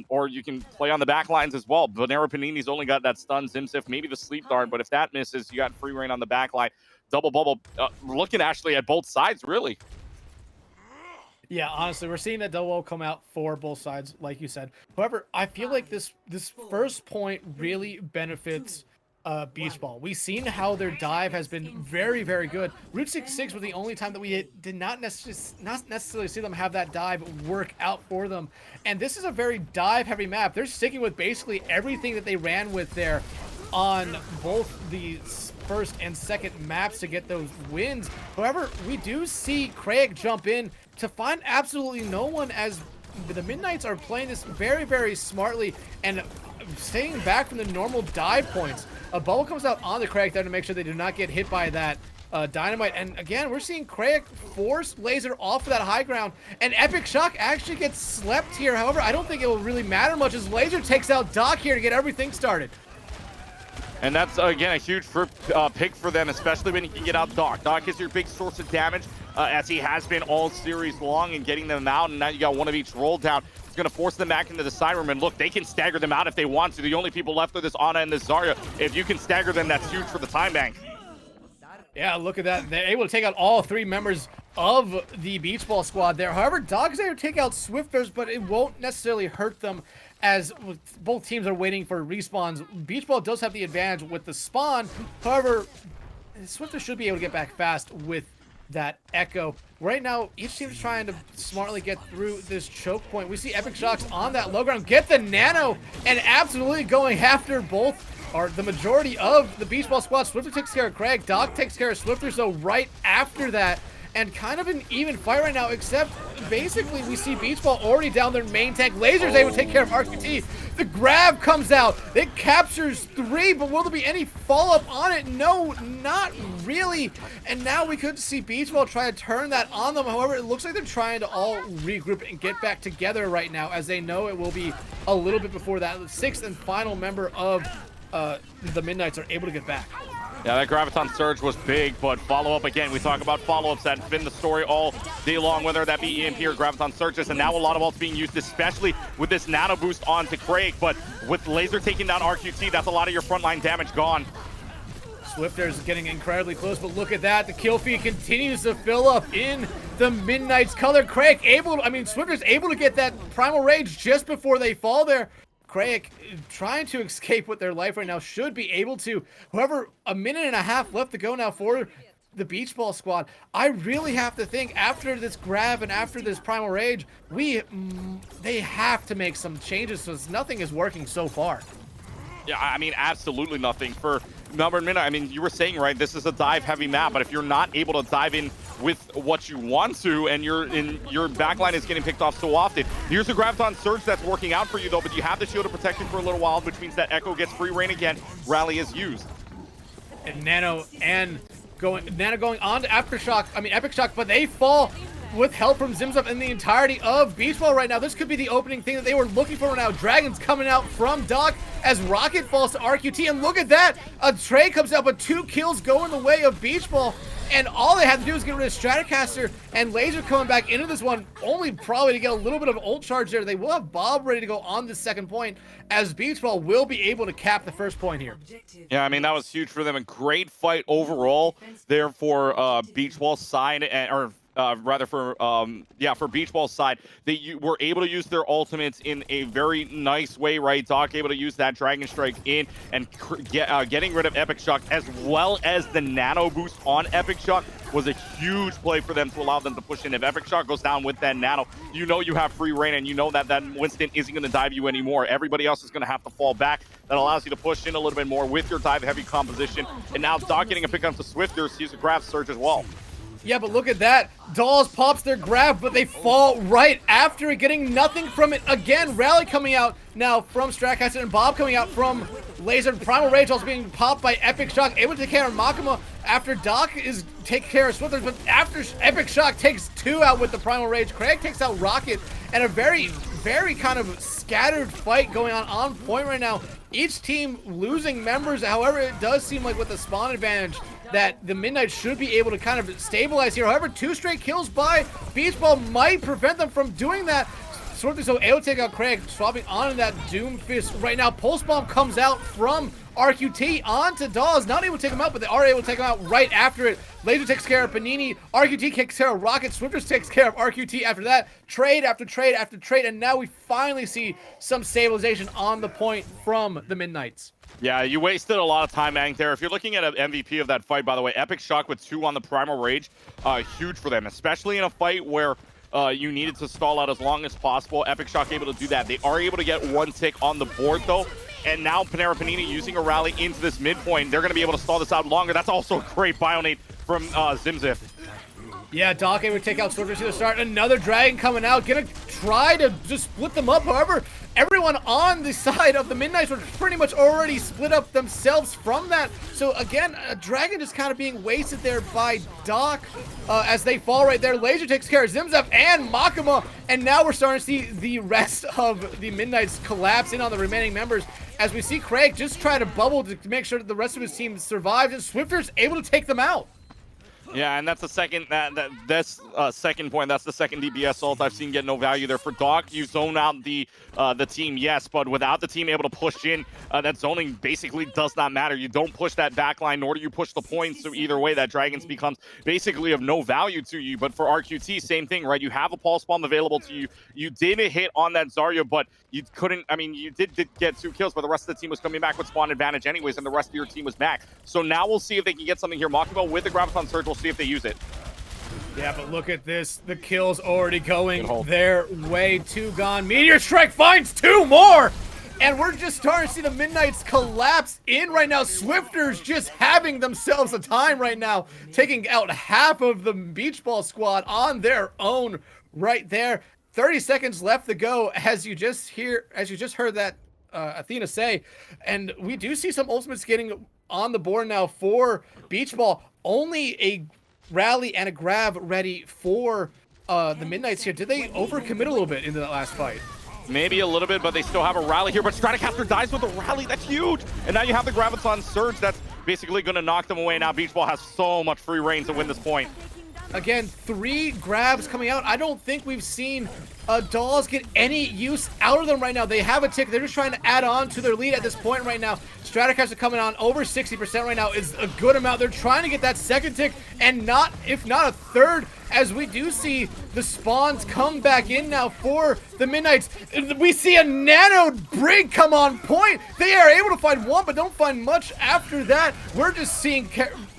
or you can play on the back lines as well. Panera Panini's only got that stun, Zimsif, maybe the sleep dart, but if that misses, you got free reign on the back line. Double bubble, looking actually at both sides, really. Yeah, honestly, we're seeing that double come out for both sides, like you said. However, I feel like this first point really benefits Beach Ball. We've seen how their dive has been very, very good. Route 66 was the only time that we did not necessarily see them have that dive work out for them. And this is a very dive-heavy map. They're sticking with basically everything that they ran with there on both the first and second maps to get those wins. However, we do see Craig jump in to find absolutely no one, as the Midnights are playing this very, very smartly and staying back from the normal dive points. A bubble comes out on the Craig there to make sure they do not get hit by that dynamite. And again, we're seeing Craig force Laser off of that high ground, and Epic Shock actually gets slept here. However, I don't think it will really matter much as Laser takes out Doc here to get everything started. And that's, again, a huge pick for them, especially when you can get out Doc. Doc is your big source of damage, as he has been all series long, and getting them out, and now you got one of each roll down. It's going to force them back into the side room, and look, they can stagger them out if they want to. The only people left are this Ana and this Zarya. If you can stagger them, that's huge for the time bank. Yeah, look at that. They're able to take out all three members of the Beach Ball squad there. However, Doc is able to take out Swifters, but it won't necessarily hurt them, as both teams are waiting for respawns. Beach Ball does have the advantage with the spawn. However, Swifters should be able to get back fast with that Echo. Right now, each team is trying to smartly get through this choke point. We see Epic Shocks on that low ground, get the nano, and absolutely going after both, or the majority of the Beach Ball squad. Swifter takes care of Craig, Doc takes care of Swifter, so right after that, and kind of an even fight right now, except basically we see Beach Ball already down their main tank. Laser's able to take care of RQT. The grab comes out. It captures 3, but will there be any follow-up on it? No, not really. And now we could see Beach Ball try to turn that on them. However, it looks like they're trying to all regroup and get back together right now, as they know it will be a little bit before that 6th and final member of the Midnights are able to get back. Yeah, that Graviton Surge was big, but follow-up again. We talk about follow-ups. That's been the story all day long, whether that be EMP or Graviton Surges, and now a lot of ults being used, especially with this nano boost onto Craig. But with Laser taking down RQT, that's a lot of your frontline damage gone. Swifter's getting incredibly close, but look at that. The kill feed continues to fill up in the Midnight's color. Craig Swifter's able to get that Primal Rage just before they fall there. Craig trying to escape with their life right now, should be able to. However, a minute and a half left to go now for the Beach Ball squad. I really have to think, after this grab and after this Primal Rage, they have to make some changes, because nothing is working so far. Yeah, I mean, absolutely nothing for Melbourne Midnight. I mean, you were saying, right, this is a dive-heavy map, but if you're not able to dive in with what you want to, and your backline is getting picked off so often. Here's a Graviton Surge that's working out for you, though, but you have the shield to protect you for a little while, which means that Echo gets free reign again. Rally is used. And Nano going on to Aftershock, Epic Shock, but they fall with help from Zimzup and the entirety of Beach Ball right now. This could be the opening thing that they were looking for right now. Dragons coming out from Doc as Rocket falls to RQT, and look at that! A trade comes out, but 2 kills go in the way of Beach Ball, and all they had to do is get rid of Stratocaster, and Laser coming back into this one, only probably to get a little bit of ult charge there. They will have Bob ready to go on the second point, as Beach Ball will be able to cap the first point here. Yeah, I mean, that was huge for them. A great fight overall there for Beach Ball's side, for Beach Ball's side. They were able to use their ultimates in a very nice way, right? Doc able to use that Dragon Strike in and getting rid of Epic Shock, as well as the nano boost on Epic Shock was a huge play for them to allow them to push in. If Epic Shock goes down with that nano, you know you have free reign, and you know that Winston isn't going to dive you anymore. Everybody else is going to have to fall back. That allows you to push in a little bit more with your dive-heavy composition. And now Doc getting a pick up to Swifters, use a grab surge as well. Yeah, but look at that. Dolls pops their grab, but they fall right after it, getting nothing from it. Again, Rally coming out now from Stratocaster, and Bob coming out from Laser. Primal Rage also being popped by Epic Shock, able to take care of Makima after Doc is take care of Swifters, but after Epic Shock takes 2 out with the Primal Rage, Craig takes out Rocket, and a very, very kind of scattered fight going on point right now. Each team losing members. However, it does seem like with the spawn advantage that the Midnight should be able to kind of stabilize here. However, 2 straight kills by Beach Ball might prevent them from doing that. Swiftly so able to take out Craig, swapping onto that Doom Fist right now. Pulse Bomb comes out from RQT onto Dawes. Not able to take him out, but they are able to take him out right after it. Laser takes care of Panini. RQT takes care of Rocket. Swifters takes care of RQT after that. Trade after trade after trade, and now we finally see some stabilization on the point from the Midnights. Yeah, you wasted a lot of time, Ang, there. If you're looking at an MVP of that fight, by the way, Epic Shock with 2 on the Primal Rage, huge for them, especially in a fight where you needed to stall out as long as possible. Epic Shock able to do that. They are able to get 1 tick on the board, though. And now Panera Panini using a rally into this midpoint. They're going to be able to stall this out longer. That's also a great Bionate from Zimzif. Yeah, Doc able to take out Swifters to the start. Another Dragon coming out. Gonna try to just split them up. However, everyone on the side of the Midnights were pretty much already split up themselves from that. So again, a Dragon just kind of being wasted there by Doc as they fall right there. Laser takes care of Zimzef and Makima. And now we're starting to see the rest of the Midnights collapse in on the remaining members. As we see Craig just try to bubble to make sure that the rest of his team survives. And Swifter's able to take them out. Yeah, and that's the second second point. That's the second DPS ult I've seen get no value there for Doc. You zone out the team, yes, but without the team able to push in, that zoning basically does not matter. You don't push that backline, nor do you push the points. So either way, that Dragons becomes basically of no value to you. But for RQT, same thing, right? You have a pulse bomb available to you. You did hit on that Zarya, but you couldn't. I mean, you did get 2 kills, but the rest of the team was coming back with spawn advantage anyways, and the rest of your team was back. So now we'll see if they can get something here. Makima with the Graviton Surge. We'll see if they use it. Yeah, but look at this. The kill's already going their way. 2 gone. Meteor Strike finds 2 more! And we're just starting to see the Midnights collapse in right now. Swifters just having themselves a time right now, taking out half of the Beach Ball squad on their own right there. 30 seconds left to go as you just heard that Athena say. And we do see some ultimates getting on the board now for Beach Ball. Only a rally and a grab ready for the Midnights here. Did they overcommit a little bit into that last fight? Maybe a little bit, but they still have a rally here. But Stratocaster dies with a rally. That's huge. And now you have the Graviton Surge. That's basically going to knock them away. Now Beach Ball has so much free reign to win this point. Again, 3 grabs coming out. I don't think we've seen Dolls get any use out of them right now. They have a tick. They're just trying to add on to their lead at this point right now. Stratocaster coming on over 60% right now is a good amount. They're trying to get that second tick and not, if not a third, as we do see the spawns come back in now for the Midnights. We see a Nano Brig come on point. They are able to find 1, but don't find much after that. We're just seeing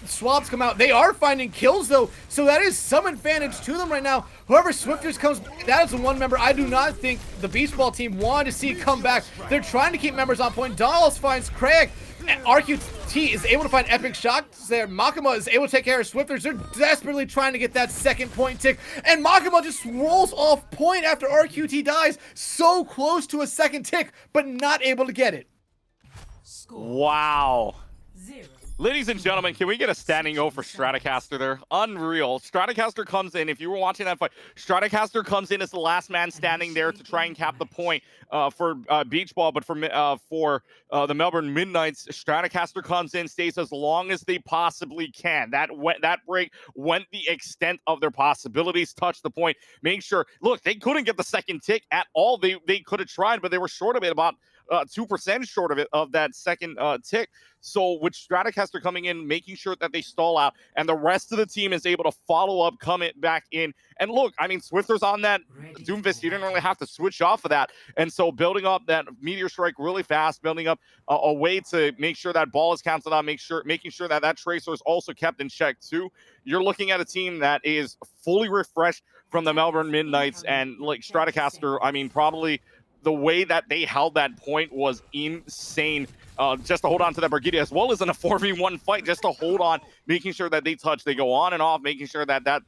swaps come out. They are finding kills though, so that is some advantage to them right now. Whoever Swifters comes, that is the one member I do not think the Beach Ball team wanted to see come back. They're trying to keep members on point. Dolls finds Craig. And RQT is able to find epic shots there. Makima is able to take care of Swifters. They're desperately trying to get that second point tick. And Makima just rolls off point after RQT dies. So close to a second tick, but not able to get it. Wow. Ladies and gentlemen, can we get a standing O for Stratocaster there? Unreal. Stratocaster comes in. If you were watching that fight, Stratocaster comes in as the last man standing there to try and cap the point for Beach Ball, but for the Melbourne Midnights, Stratocaster comes in, stays as long as they possibly can. That break went the extent of their possibilities, touched the point, make sure. Look, they couldn't get the second tick at all. They could have tried, but they were short of it, about 2% short of it, of that second tick. So with Stratocaster coming in, making sure that they stall out, and the rest of the team is able to follow up, come back in. And look, I mean, Swifter's on that Doomfist. You didn't really have to switch off of that. And so building up that Meteor Strike really fast, building up a way to make sure that ball is counted on, making sure that that Tracer is also kept in check too. You're looking at a team that is fully refreshed from the Melbourne Midnights, and like Stratocaster, I mean, probably the way that they held that point was insane. Just to hold on to that Brigitte, as well as in a 4v1 fight, just to hold on, making sure that they touch, they go on and off, making sure that that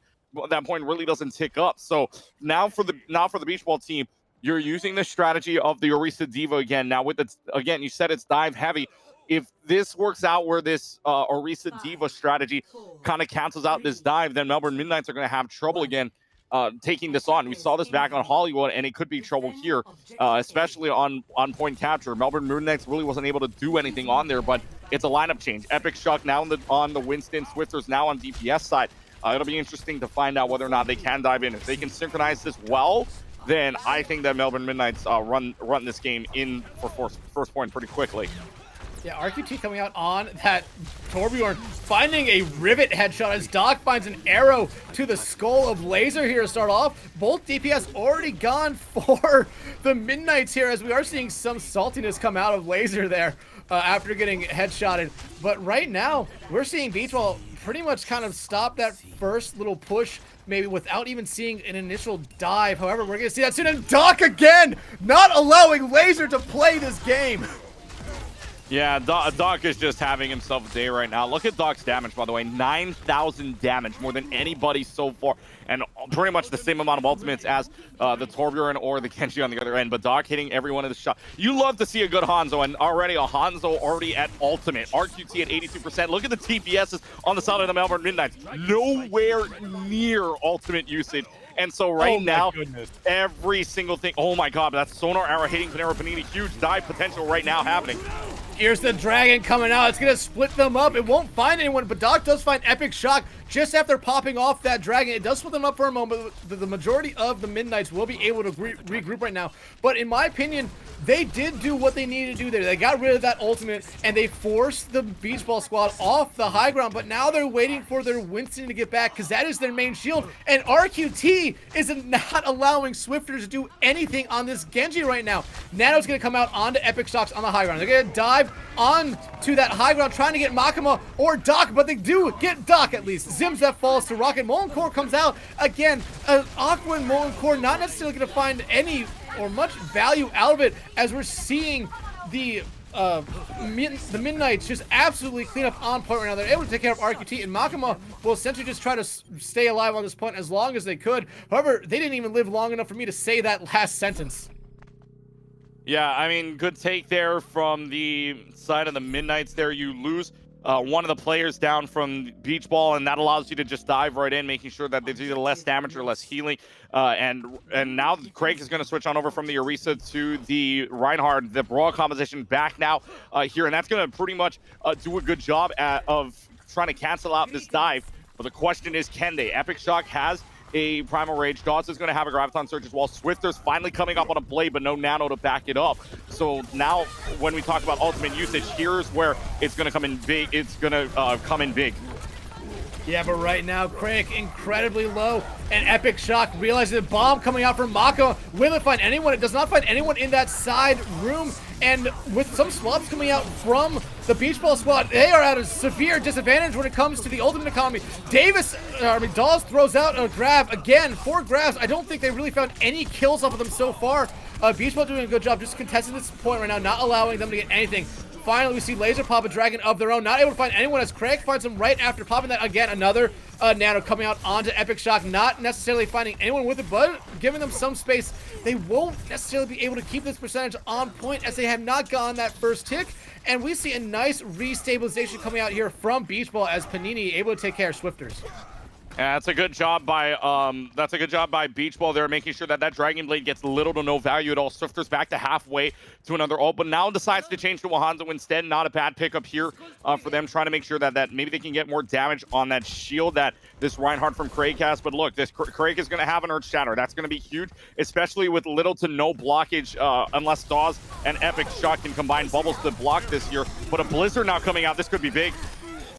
point really doesn't tick up. So now for the Beach Ball team, you're using the strategy of the Orisa Diva again. Now with again, you said it's dive heavy. If this works out where this Orisa Diva strategy kind of cancels out this dive, then Melbourne Midnights are going to have trouble again taking this on. We saw this back on Hollywood, and it could be trouble here, especially on point capture. Melbourne Midnights really wasn't able to do anything on there, but it's a lineup change. Epic Shuck now on the Winston, Swifters now on DPS side. It'll be interesting to find out whether or not they can dive in. If they can synchronize this well, then I think that Melbourne Midnights run this game in for first point pretty quickly. Yeah, RQT coming out on that Torbjorn, finding a rivet headshot as Doc finds an arrow to the skull of Laser here to start off. Both DPS already gone for the Midnights here, as we are seeing some saltiness come out of Laser there after getting headshotted. But right now, we're seeing Beach Ball pretty much kind of stop that first little push, maybe without even seeing an initial dive. However, we're going to see that soon. And Doc again, not allowing Laser to play this game. Yeah, Doc is just having himself a day right now. Look at Doc's damage, by the way. 9,000 damage, more than anybody so far. And pretty much the same amount of ultimates as the Torbjorn or the Kenji on the other end. But Doc hitting every one of the shots. You love to see a good Hanzo, and already a Hanzo already at ultimate. RQT at 82%. Look at the TPSs on the side of the Melbourne Midnights. Nowhere near ultimate usage. And so right now, every single thing. Oh my god, that's Sonar Arrow hitting Panera Panini. Huge dive potential right now happening. Here's the dragon coming out. It's going to split them up. It won't find anyone, but Doc does find Epic Shock just after popping off that dragon. It does split them up for a moment. The majority of the Midnights will be able to regroup right now. But in my opinion, they did do what they needed to do there. They got rid of that ultimate, and they forced the Beach Ball squad off the high ground. But now they're waiting for their Winston to get back, because that is their main shield. And RQT is not allowing Swifter to do anything on this Genji right now. Nano's going to come out onto Epic Shocks on the high ground. They're going to dive on to that high ground, trying to get Makima or Doc, but they do get Doc at least. Zimzef falls to Rocket. Molencore comes out. Again, an awkward Molencore, not necessarily going to find any or much value out of it, as we're seeing the Midnights just absolutely clean up on point right now. They're able to take care of RQT, and Makima will essentially just try to stay alive on this point as long as they could. However, they didn't even live long enough for me to say that last sentence. Yeah, I mean, good take there from the side of the Midnights there. You lose one of the players down from Beach Ball, and that allows you to just dive right in, making sure that there's either less damage or less healing. And now Craig is going to switch on over from the Orisa to the Reinhardt. The Brawl composition back now here, and that's going to pretty much do a good job of trying to cancel out this dive. But the question is, can they? Epic Shock has a Primal Rage. Dawes is going to have a Graviton Surge as well. Swifter's finally coming up on a Blade, but no Nano to back it up. So now when we talk about ultimate usage, here's where it's going to come in big. It's going to come in big. Yeah, but right now, Craig incredibly low, and Epic Shock realizes the bomb coming out from Mako. Will it find anyone? It does not find anyone in that side room, and with some swaps coming out from the Beach Ball squad, they are at a severe disadvantage when it comes to the ultimate economy. Dawes throws out a grab. Again, 4 grabs. I don't think they really found any kills off of them so far. Beach Ball doing a good job just contesting this point right now, not allowing them to get anything. Finally, we see Laser pop a dragon of their own. Not able to find anyone as Craig finds him right after popping that. Again, another Nano coming out onto Epic Shock. Not necessarily finding anyone with it, but giving them some space. They won't necessarily be able to keep this percentage on point, as they have not gotten that first tick. And we see a nice restabilization coming out here from Beach Ball, as Panini able to take care of Swifters. Yeah, that's a good job by Beach Ball there, making sure that that Dragon Blade gets little to no value at all. Swifter's back to halfway to another ult, but now decides to change to Wahanzo instead. Not a bad pickup here for them, trying to make sure that maybe they can get more damage on that shield that this Reinhardt from Craig has. But look, this Craig is going to have an Earth Shatter. That's going to be huge, especially with little to no blockage, unless Dawes and Epic Shock can combine bubbles to block this here. But a Blizzard now coming out, this could be big.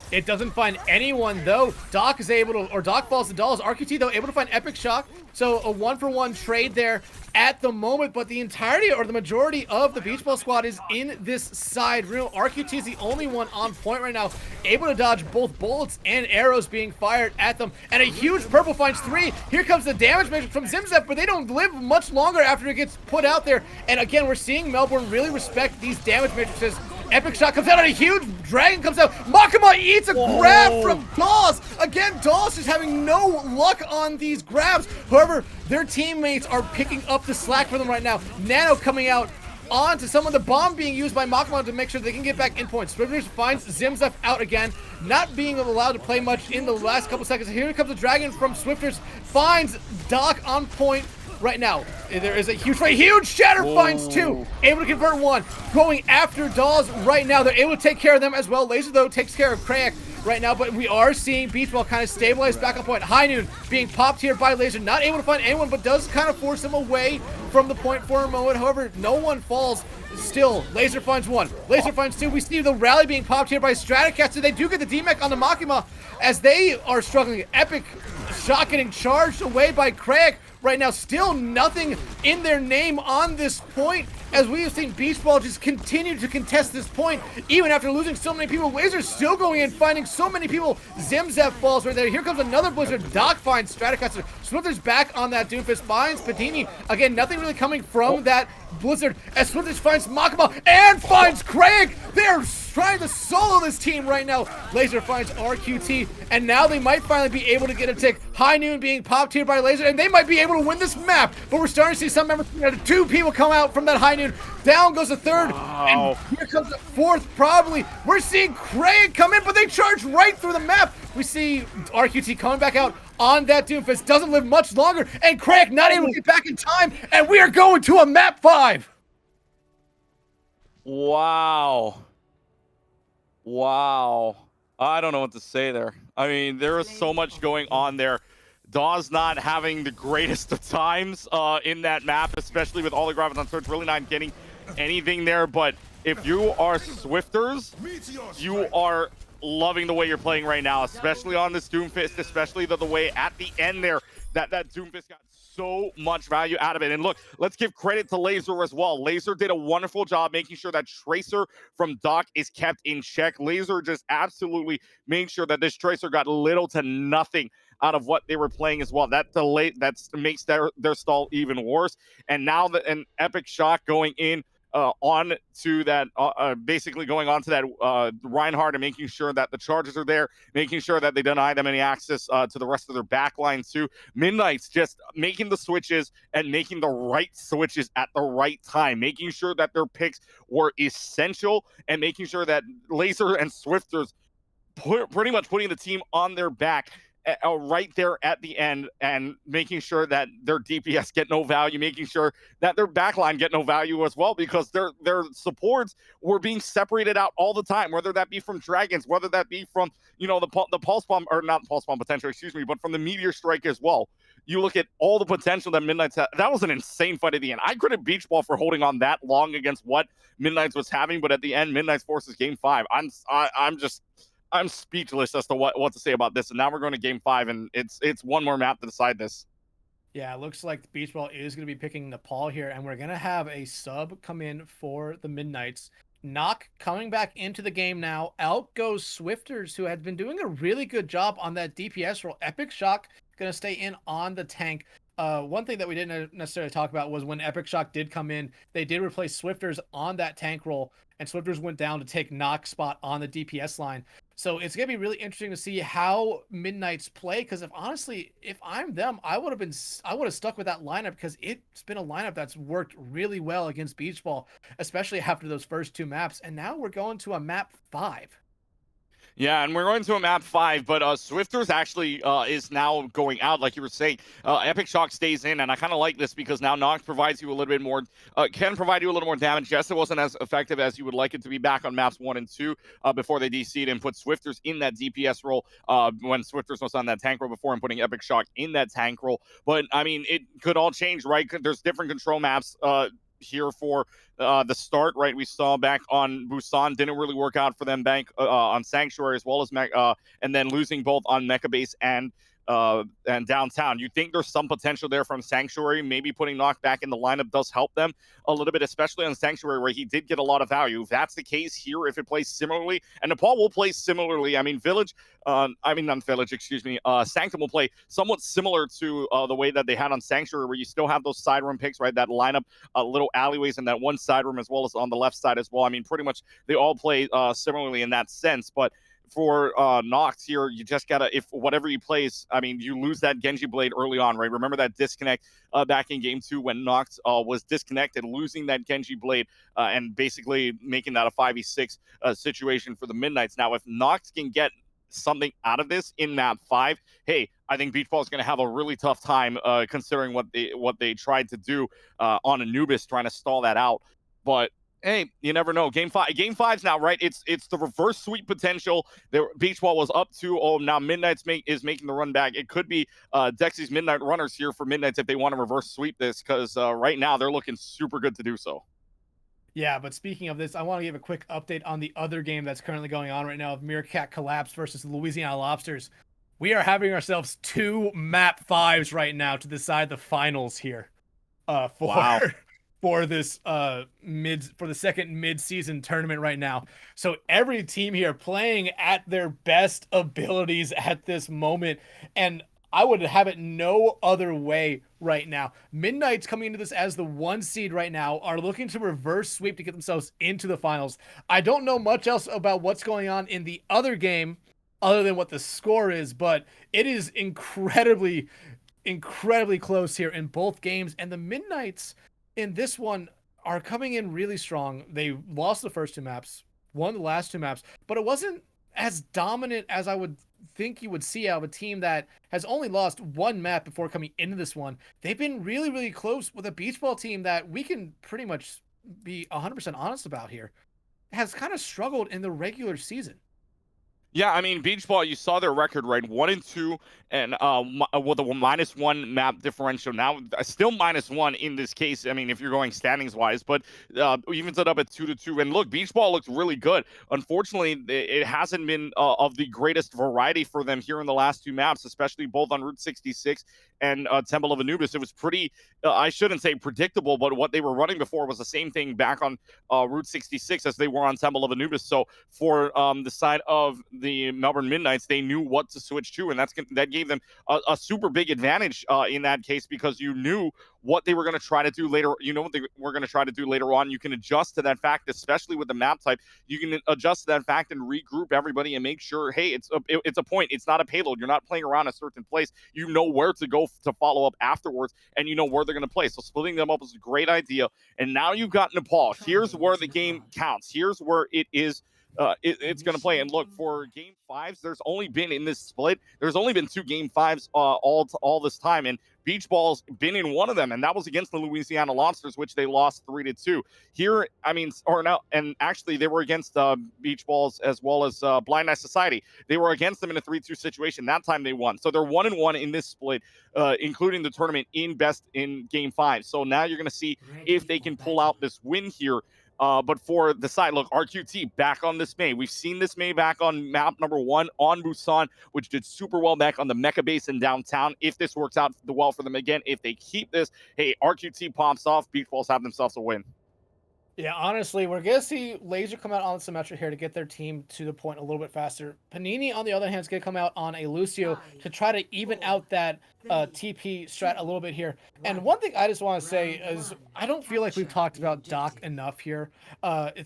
It doesn't find anyone, though. Doc is able to, or Doc falls to Dolls. RQT, though, able to find Epic Shock. So a 1-for-1 trade there at the moment, but the entirety or the majority of the Beach Ball squad is in this side room. RQT is the only one on point right now, able to dodge both bullets and arrows being fired at them. And a huge purple finds 3. Here comes the damage matrix from Zimzef, but they don't live much longer after it gets put out there. And again, we're seeing Melbourne really respect these damage matrices. Epic Shot comes out, and a huge dragon comes out. Makima eats a grab from Dawes. Again, Dawes just having no luck on these grabs. However, their teammates are picking up the slack for them right now. Nano coming out onto some of the bomb being used by Makima to make sure they can get back in points. Swifters finds Zimzef out again, not being allowed to play much in the last couple seconds. Here comes the dragon from Swifters, finds Doc on point. Right now, there is a huge shatter. Finds 2, able to convert 1, going after Dawes right now. They're able to take care of them as well. Laser, though, takes care of Crayak right now, but we are seeing Beach Ball kind of stabilize back on point. High Noon being popped here by Laser, not able to find anyone, but does kind of force him away from the point for a moment. However, no one falls. Still, Laser finds 1, Laser finds 2. We see the rally being popped here by Stratocaster. They do get the DMAC on the Makima as they are struggling. Epic Shot getting charged away by Craig right now. Still nothing in their name on this point, as we have seen Beach Ball just continue to contest this point even after losing so many people. Laser's still going in, finding so many people. Zimzef falls right there. Here comes another Blizzard. Doc finds Stratocaster. Swifter's back on that Doomfist, finds Padini. Again, nothing really coming from that Blizzard as Swifters finds Makama and finds Craig. They're trying to solo this team right now. Laser finds RQT, and now they might finally be able to get a tick. High Noon being popped here by Laser, and they might be able to win this map. But we're starting to see some members, two people come out from that High Noon. Down goes the third, and here comes the fourth probably. We're seeing Craig come in, but they charge right through the map. We see RQT coming back out on that Doomfist. Doesn't live much longer, and Craig not able to get back in time, and we are going to a map 5. Wow. Wow. I don't know what to say there. I mean, there is so much going on there. Dawes not having the greatest of times in that map, especially with all the graphics on search, really not getting anything there. But if you are Swifters, you are loving the way you're playing right now, especially on this Doomfist, especially the way at the end there that Doomfist got so much value out of it. And look, let's give credit to Laser as well. Laser did a wonderful job making sure that Tracer from Doc is kept in check. Laser just absolutely made sure that this Tracer got little to nothing out of what they were playing as well. That delay makes their stall even worse. And now that an epic shot going in on to that, basically going on to that Reinhardt and making sure that the charges are there, making sure that they deny them any access to the rest of their backline too. Midnight's just making the switches and making the right switches at the right time, making sure that their picks were essential and making sure that Laser and Swifters pretty much putting the team on their back right there at the end and making sure that their DPS get no value, making sure that their backline get no value as well, because their supports were being separated out all the time, whether that be from Dragons, whether that be from, the Pulse Bomb, or not Pulse Bomb potential, excuse me, but from the Meteor Strike as well. You look at all the potential that Midnight's had. That was an insane fight at the end. I credit Beach Ball for holding on that long against what Midnight's was having, but at the end, Midnight's forces game 5. I'm speechless as to what to say about this. And now we're going to game 5, and it's one more map to decide this. Yeah, it looks like Beach Ball is going to be picking Nepal here, and we're going to have a sub come in for the Midnights. Knock coming back into the game now. Out goes Swifters, who had been doing a really good job on that DPS role. Epic Shock going to stay in on the tank. One thing that we didn't necessarily talk about was when Epic Shock did come in, they did replace Swifters on that tank role, and Swifters went down to take Knock's spot on the DPS line. So it's going to be really interesting to see how Midnights play, because if I'm them, I would have stuck with that lineup, because it's been a lineup that's worked really well against Beach Ball, especially after those first 2 maps. And now we're going to a map 5. Yeah, and we're going to a map 5, but Swifters actually is now going out, like you were saying. Epic Shock stays in, and I kind of like this because now Nox provides you a little bit more, can provide you a little more damage. Yes, it wasn't as effective as you would like it to be back on maps 1 and 2 before they DC'd and put Swifters in that DPS role when Swifters was on that tank role before, and putting Epic Shock in that tank role. But, I mean, it could all change, right? There's different control maps here for the start, right? We saw back on Busan, didn't really work out for them back on Sanctuary, as well as and then losing both on Mecha Base and downtown. You think there's some potential there from Sanctuary? Maybe putting Knock back in the lineup does help them a little bit, especially on Sanctuary, where he did get a lot of value. If that's the case here, if it plays similarly, and Nepal will play similarly. I mean, not Village, excuse me. Sanctum will play somewhat similar to the way that they had on Sanctuary, where you still have those side room picks, right? That lineup, little alleyways in that one side room, as well as on the left side as well. I mean, pretty much they all play similarly in that sense, but for Nox here, you just gotta, if whatever he plays, I mean, you lose that Genji Blade early on, right? Remember that disconnect back in game 2 when Nox was disconnected, losing that Genji Blade and basically making that a 5v6 situation for the Midnights. Now, if Nox can get something out of this in map 5, hey, I think Beach Ball is going to have a really tough time considering what they tried to do on Anubis, trying to stall that out. But hey, you never know. Game 5's now, right? It's the reverse sweep potential. Beach Ball was up 2-0. Now Midnight's is making the run back. It could be Dexy's Midnight runners here for Midnight's if they want to reverse sweep this, because right now they're looking super good to do so. Yeah, but speaking of this, I want to give a quick update on the other game that's currently going on right now of Meerkat Collapse versus Louisiana Lobsters. We are having ourselves 2 map 5s right now to decide the finals here. Wow. For this for the second mid-season tournament right now. So every team here playing at their best abilities at this moment. And I would have it no other way right now. Midnight's coming into this as the 1 seed right now, are looking to reverse sweep to get themselves into the finals. I don't know much else about what's going on in the other game other than what the score is, but it is incredibly close here in both games. And the Midnights in this one are coming in really strong. They lost the first two maps, won the last two maps, but it wasn't as dominant as I would think you would see out of a team that has only lost one map before coming into this one. They've been really close with a beach ball team that we can pretty much be 100% honest about here. Has kind of struggled in the regular season. Yeah, I mean, beach ball. You saw their record, right? 1-2, and with a -1 map differential. Now, still -1 in this case. I mean, if you're going standings wise, but evens it up at 2-2. And look, beach ball looks really good. Unfortunately, it hasn't been of the greatest variety for them here in the last two maps, especially both on Route 66 and Temple of Anubis. It was pretty. I shouldn't say predictable, but what they were running before was the same thing back on Route 66 as they were on Temple of Anubis. So for the side of the Melbourne Midnights, they knew what to switch to, and that gave them a super big advantage in that case, because you knew what they were going to try to do later. You know what they were going to try to do later on. You can adjust to that fact, especially with the map type. You can adjust to that fact and regroup everybody and make sure, hey, it's a point. It's not a payload. You're not playing around a certain place. You know where to go to follow up afterwards, and you know where they're going to play. So splitting them up is a great idea. And now you've got Nepal. Here's where the game counts. Here's where it is. It's going to play. And look, for game fives, there's only been in this split, there's only been two game fives all this time. And beach ball's been in one of them, and that was against the Louisiana Lobsters, which they lost 3-2. Here, I mean, or no, and actually they were against beach balls as well as Blind Eye Society. They were against them in a 3-2 situation. That time they won. So they're 1-1 in this split, including the tournament in game five. So now you're going to see if they can pull out this win here. But for the side, look, RQT back on this May. We've seen this May back on map number 1 on Busan, which did super well back on the Mecha base in downtown. If this works out well for them again, if they keep this, hey, RQT pops off, Beach Balls have themselves a win. Yeah, honestly, we're going to see Laser come out on Symmetra here to get their team to the point a little bit faster. Panini, on the other hand, is going to come out on a Lucio to try to even out that TP strat a little bit here. And one thing I just want to say is I don't feel like we've talked about Doc enough here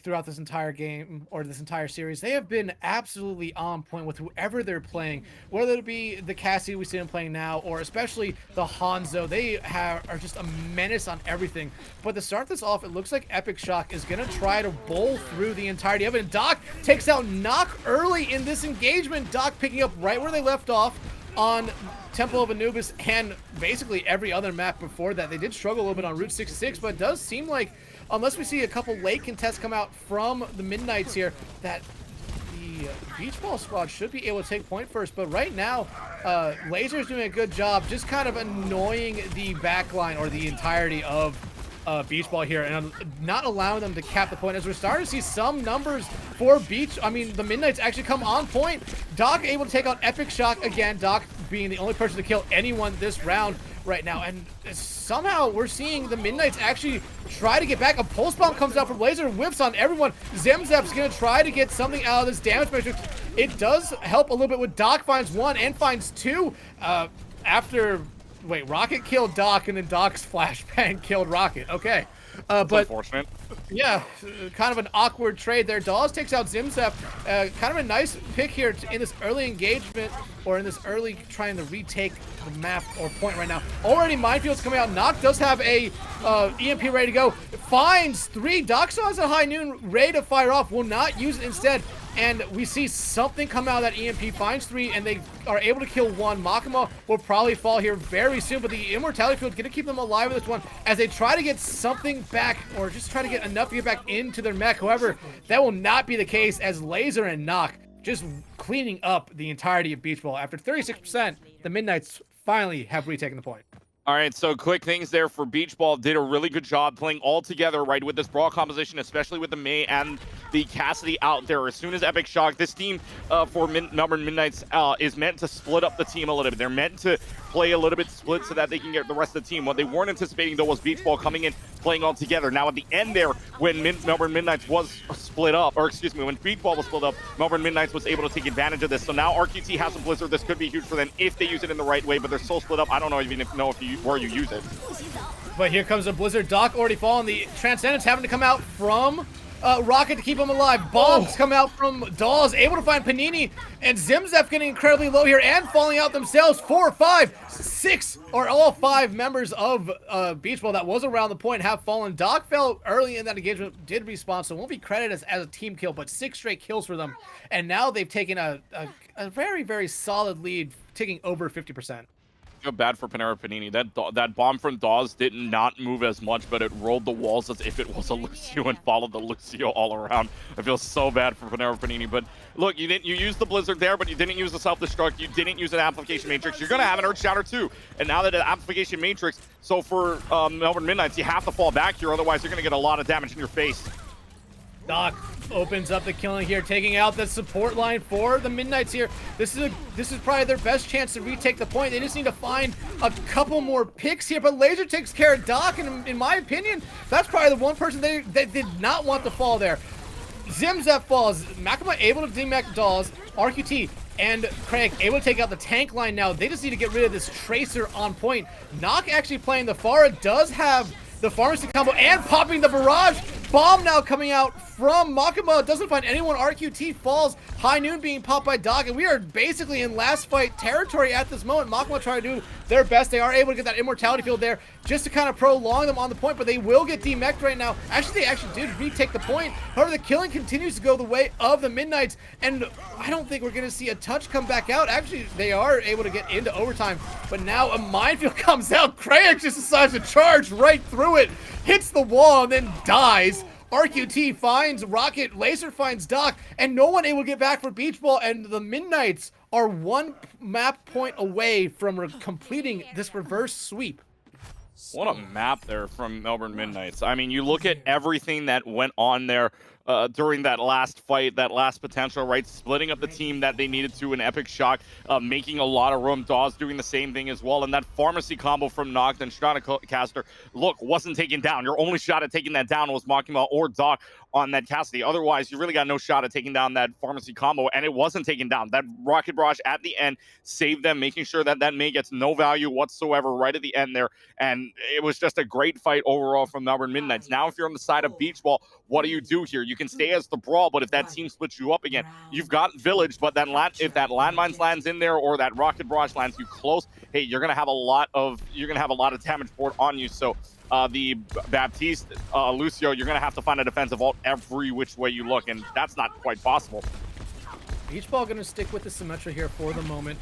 throughout this entire game or this entire series. They have been absolutely on point with whoever they're playing, whether it be the Cassie we see them playing now or especially the Hanzo. They are just a menace on everything. But to start this off, it looks like Epic Shock is going to try to bowl through the entirety of it. And Doc takes out Knock early in this engagement. Doc picking up right where they left off on Temple of Anubis and basically every other map before that. They did struggle a little bit on Route 66, but it does seem like, unless we see a couple late contests come out from the Midnights here, that the beach ball squad should be able to take point first. But right now, Laser's doing a good job just kind of annoying the backline or the entirety of beach ball here and not allowing them to cap the point, as we're starting to see some numbers for the Midnights actually come on point. Doc able to take out Epic Shock again, Doc being the only person to kill anyone this round right now, and somehow we're seeing the Midnights actually try to get back. A pulse bomb comes out from Laser, whips on everyone. Zemzep's gonna try to get something out of this damage matrix. It does help a little bit with Doc finds one and finds two after Rocket killed Doc, and then Doc's flashbang killed Rocket. Okay. But unfortunate. Yeah, kind of an awkward trade there. Dawes takes out Zimzep. Kind of a nice pick here in this early engagement, or in this early trying to retake the map or point right now. Already Minefield's coming out. Nock does have a EMP ready to go. Finds 3. Doc still has a high noon ready to fire off. Will not use it instead. And we see something come out of that EMP. Finds 3, and they are able to kill 1. Makima will probably fall here very soon, but the Immortality Field going to keep them alive with this one as they try to get something back, or just try to get enough to get back into their mech. However, that will not be the case, as Laser and Nock just cleaning up the entirety of Beach Ball. After 36%, the Midnights finally have retaken the point. All right, so quick things there for Beach Ball. Did a really good job playing all together, right, with this brawl composition, especially with the May and the Cassidy out there. As soon as Epic Shock, this team for Melbourne Midnights is meant to split up the team a little bit. They're meant to play a little bit split so that they can get the rest of the team. What they weren't anticipating, though, was Beach Ball coming in, playing all together. Now, at the end there, when Melbourne Midnights was split up, or excuse me, when Beach Ball was split up, Melbourne Midnights was able to take advantage of this. So now RQT has a Blizzard. This could be huge for them if they use it in the right way, but they're so split up, I don't know even where you use it. But here comes a Blizzard. Doc already fallen. The Transcendence having to come out from Rocket to keep him alive. Bombs come out from Dawes, able to find Panini, and Zimzef getting incredibly low here and falling out themselves. 4, 5, 6, or all 5 members of Beach Ball that was around the point have fallen. Doc fell early in that engagement, did respawn, so won't be credited as a team kill, but 6 straight kills for them. And now they've taken a very, very solid lead, taking over 50%. Feel bad for Panera Panini. That bomb from Dawes did not move as much, but it rolled the walls as if it was a Lucio and followed the Lucio all around. I feel so bad for Panera Panini. But look, you used the Blizzard there, but you didn't use the self-destruct. You didn't use an Amplification Matrix. You're gonna have an Earth Shatter too. And now that an Amplification Matrix, so for Melbourne Midnights, you have to fall back here, otherwise you're gonna get a lot of damage in your face. Doc opens up the killing here, taking out the support line for the Midnights here. This is probably their best chance to retake the point. They just need to find a couple more picks here, but Laser takes care of Doc, and in my opinion, that's probably the one person they did not want to fall there. Zimzef falls. Makima able to demech Dawes, RQT, and Craig able to take out the tank line now. They just need to get rid of this Tracer on point. Nock actually playing the Pharah, does have the pharmacy combo and popping the barrage. Bomb now coming out from Makima. Doesn't find anyone. RQT falls. High Noon being popped by Doc. And we are basically in last fight territory at this moment. Makima trying to do their best. They are able to get that immortality field there just to kind of prolong them on the point. But they will get demeched right now. Actually, they actually did retake the point. However, the killing continues to go the way of the Midnights. And I don't think we're going to see a touch come back out. Actually, they are able to get into overtime. But now a minefield comes out. Craig just decides to charge right through it. Hits the wall and then dies. RQT finds Rocket, Laser finds Doc, and no one able to get back for Beach Ball, and the Midnights are 1 map point away from completing this reverse sweep. What a map there from Melbourne Midnights. I mean, you look at everything that went on there during that last fight, that last potential, right? Splitting up the team that they needed to in Epic Shock, making a lot of room. Dawes doing the same thing as well. And that pharmacy combo from Noct and Stratocaster, look, wasn't taken down. Your only shot at taking that down was Makima or Doc on that Cassidy. Otherwise, you really got no shot at taking down that pharmacy combo, and it wasn't taken down. That Rocket Barrage at the end saved them, making sure that that May gets no value whatsoever right at the end there. And it was just a great fight overall from Melbourne Midnights. Now, if you're on the side of Beach Ball, what do you do here? You can stay as the Brawl, but if that team splits you up again, you've got Village, but then if that Landmines lands in there or that Rocket Barrage lands you close, hey, you're gonna have a lot of damage board on you. So the Baptiste, Lucio, you're going to have to find a defensive ult every which way you look, and that's not quite possible. Beach Ball going to stick with the Symmetra here for the moment.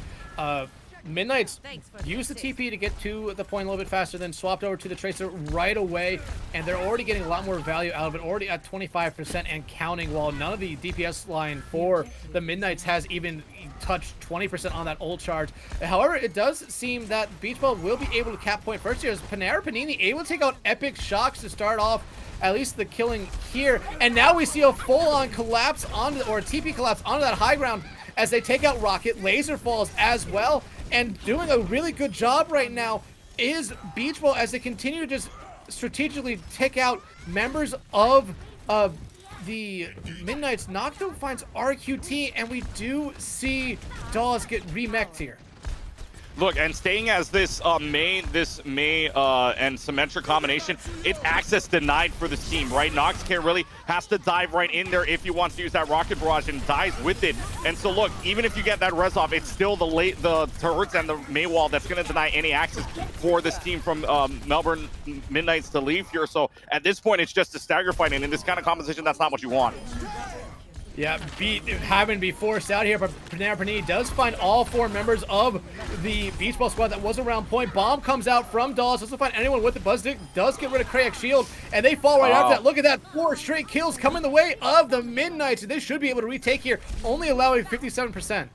Midnights use the TP to get to the point a little bit faster, then swapped over to the Tracer right away, and they're already getting a lot more value out of it, already at 25% and counting, while none of the DPS line for the Midnights has even touched 20% on that ult charge. However, it does seem that Beach Ball will be able to cap point first here as Panera Panini able to take out Epic Shocks to start off at least the killing here. And now we see a full-on collapse onto, or a TP collapse onto that high ground as they take out Rocket. Laser falls as well. And doing a really good job right now is Beach Ball as they continue to just strategically take out members of the Midnights. Nocto finds RQT, and we do see Dawes get remech'd here. Look, and staying as this May and Symmetra combination, it's access denied for this team, right? Nox can't really, has to dive right in there if he wants to use that Rocket Barrage and dies with it. And so look, even if you get that res off, it's still the turrets and the May wall that's going to deny any access for this team from Melbourne Midnights to leave here. So at this point, it's just a stagger fight, and in this kind of composition, that's not what you want. Yeah, having to be forced out here, but Panera Panini does find all 4 members of the Beach Ball squad that was around point. Bomb comes out from Dawes, doesn't find anyone with the Buzzdick, does get rid of Krayek's shield, and they fall right after that. Look at that, 4 straight kills coming the way of the Midnights, and they should be able to retake here, only allowing 57%.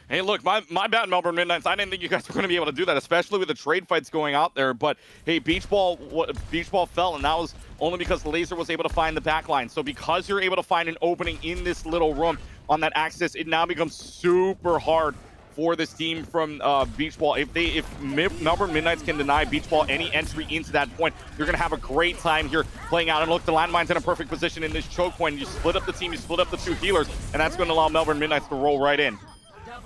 Hey, look, my bad, Melbourne Midnights. I didn't think you guys were going to be able to do that, especially with the trade fights going out there. But, hey, Beach Ball fell, and that was only because Laser was able to find the backline. So because you're able to find an opening in this little room on that axis, it now becomes super hard for this team from Beach Ball. If Melbourne Midnights can deny Beach Ball any entry into that point, you're going to have a great time here playing out. And look, the landmine's in a perfect position in this choke point. You split up the team, you split up the two healers, and that's going to allow Melbourne Midnights to roll right in.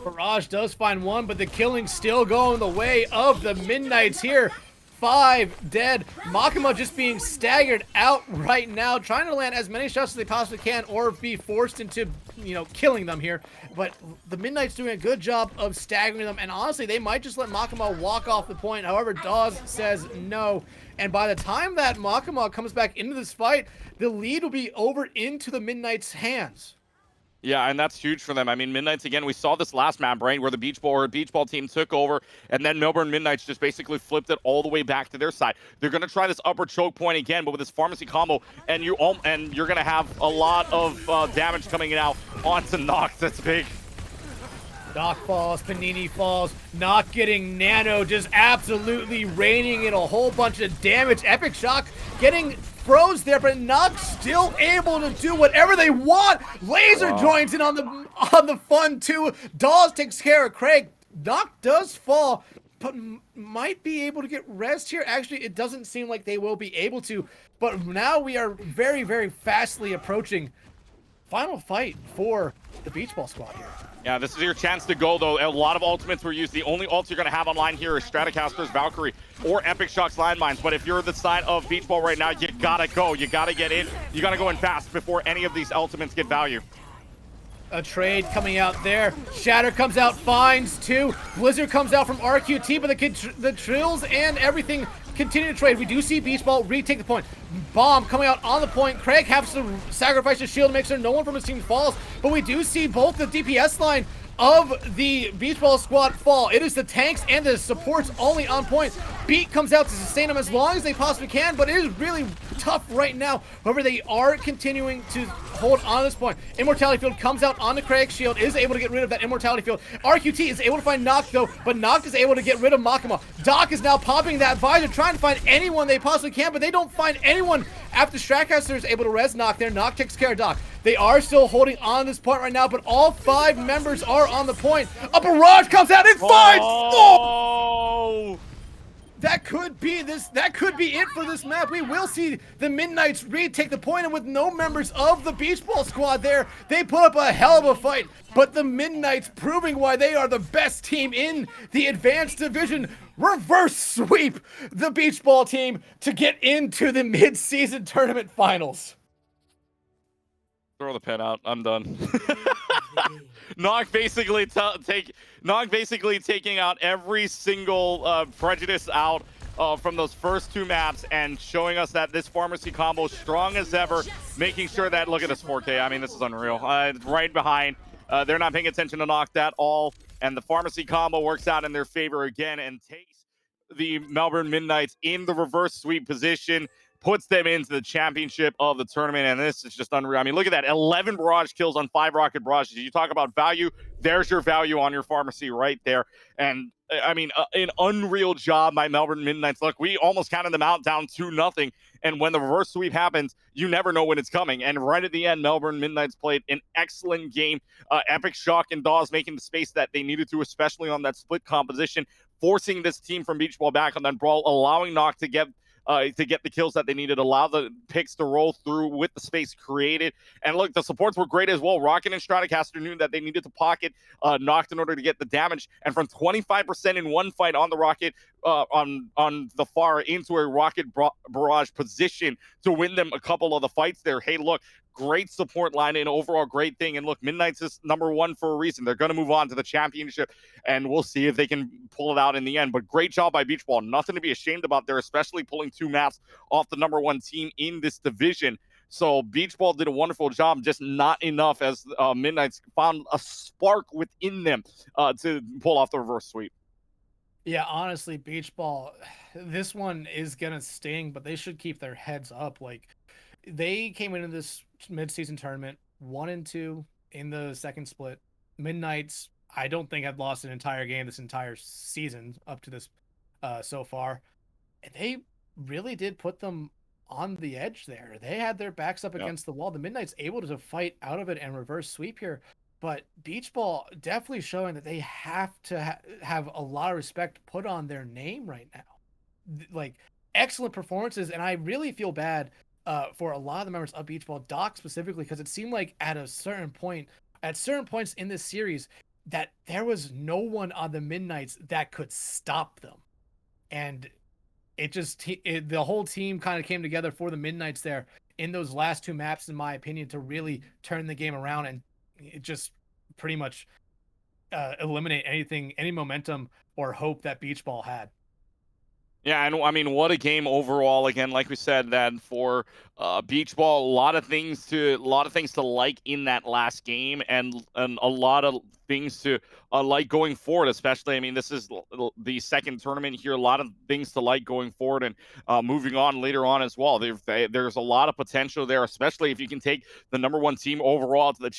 Barrage does find one, but the killing's still going the way of the Midnights here. 5 dead. Makima just being staggered out right now, trying to land as many shots as they possibly can or be forced into, killing them here. But the Midnight's doing a good job of staggering them, and honestly, they might just let Makima walk off the point. However, Dawes says no. And by the time that Makima comes back into this fight, the lead will be over into the Midnight's hands. Yeah, and that's huge for them. I mean, Midnights, again, we saw this last map, right, where the Beach Ball team took over, and then Melbourne Midnights just basically flipped it all the way back to their side. They're going to try this upper choke point again, but with this pharmacy combo, and you're going to have a lot of damage coming out onto Nox. That's big. Doc falls, Panini falls, not getting Nano, just absolutely raining in a whole bunch of damage. Epic Shock getting froze there, but not still able to do whatever they want. Laser joins in on the fun too. Dawes takes care of Craig. Doc does fall, but might be able to get rest here. Actually, it doesn't seem like they will be able to, but now we are very, very fastly approaching final fight for the Beach Ball squad here. Yeah, this is your chance to go, though. A lot of ultimates were used. The only ults you're going to have online here is Stratocaster's Valkyrie or Epic Shock's Landmines. But if you're the side of Beach Ball right now, you got to go. You got to get in. You got to go in fast before any of these ultimates get value. A trade coming out there. Shatter comes out, finds 2. Blizzard comes out from RQT, but the Trills and everything continue to trade. We do see Beach Ball retake the point. Bomb coming out on the point. Craig has to sacrifice his shield to make sure no one from his team falls, but we do see both the DPS line of the Beach Ball squad fall. It is the tanks and the supports only on point. Beat comes out to sustain them as long as they possibly can, but it is really tough right now. However, they are continuing to hold on this point. Immortality Field comes out onto Craig's shield, is able to get rid of that Immortality Field. RQT is able to find Noct though, but Noct is able to get rid of Makima. Doc is now popping that visor, trying to find anyone they possibly can, but they don't find anyone after Stratcaster is able to res Noct there. Noct takes care of Doc. They are still holding on this point right now, but all 5 members are on the point. A barrage comes out and finds. Oh! That could be it for this map. We will see the Midnights retake the point, and with no members of the Beach Ball squad there, they put up a hell of a fight. But the Midnights proving why they are the best team in the advanced division, reverse sweep the Beach Ball team to get into the mid-season tournament finals. Throw the pen out. I'm done. Nog basically taking out every single prejudice out from those first 2 maps and showing us that this pharmacy combo strong as ever, making sure that, look at this 4K. I mean, this is unreal. Right behind. They're not paying attention to Noct at all, and the pharmacy combo works out in their favor again and takes the Melbourne Midnights in the reverse sweep position, puts them into the championship of the tournament, and this is just unreal. I mean, look at that, 11 barrage kills on 5 rocket barrages. You talk about value, there's your value on your pharmacy right there. And I mean, an unreal job by Melbourne Midnights. Look, we almost counted them out down 2-0, and when the reverse sweep happens, you never know when it's coming. And right at the end, Melbourne Midnights played an excellent game. Epic Shock and Dawes making the space that they needed to, especially on that split composition, forcing this team from Beach Ball back on that brawl, allowing Noct to get the kills that they needed, allow the picks to roll through with the space created. And look, the supports were great as well. Rocket and Stratocaster knew that they needed to pocket Noct in order to get the damage. And from 25% in one fight on the Rocket, on the far into a Rocket barrage position to win them a couple of the fights there. Hey, look, great support line and overall great thing. And look, Midnight's is #1 for a reason. They're going to move on to the championship, and we'll see if they can pull it out in the end. But great job by Beach Ball. Nothing to be ashamed about there, especially pulling 2 maps off the #1 team in this division. So Beach Ball did a wonderful job, just not enough as Midnight's found a spark within them to pull off the reverse sweep. Yeah, honestly, Beach Ball, this one is going to sting, but they should keep their heads up. Like, they came into this mid-season tournament 1-2 in the second split. Midnights, I don't think have lost an entire game this entire season up to this so far. And they really did put them on the edge there. They had their backs up against the wall. The Midnights able to fight out of it and reverse sweep here. but beach ball definitely showing that they have to have a lot of respect put on their name right now. Like excellent performances, and I really feel bad for a lot of the members of beach ball, Doc specifically, because it seemed like at certain points in this series, that there was no one on the Midnights that could stop them, and the whole team kind of came together for the Midnights there in those last two maps, in my opinion, to really turn the game around, and it just pretty much eliminate any momentum or hope that beach ball had. Yeah, and I mean, what a game overall. Again, like we said, that for beach ball, a lot of things to like in that last game, and a lot of things to like going forward. Especially, I mean, this is the second tournament here. A lot of things to like going forward, and moving on later on as well. There's a lot of potential there, especially if you can take the number one team overall to the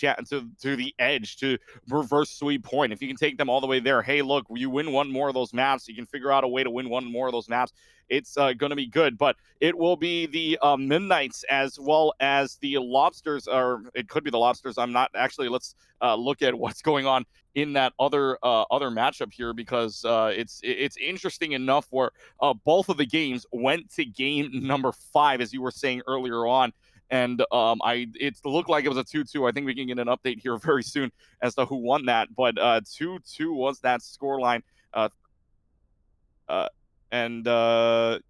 to the edge, to reverse sweep point. If you can take them all the way there, hey, look, you win one more of those maps, you can figure out a way to win one more of those maps. It's going to be good, but it will be the Midnights as well as the Lobsters, or it could be the Lobsters. I'm not actually. Let's look at what's going on in that other matchup here, because it's interesting enough where both of the games went to game number 5, as you were saying earlier on. And it looked like it was a 2-2. I think we can get an update here very soon as to who won that. But 2-2 was that scoreline. Uh, uh, and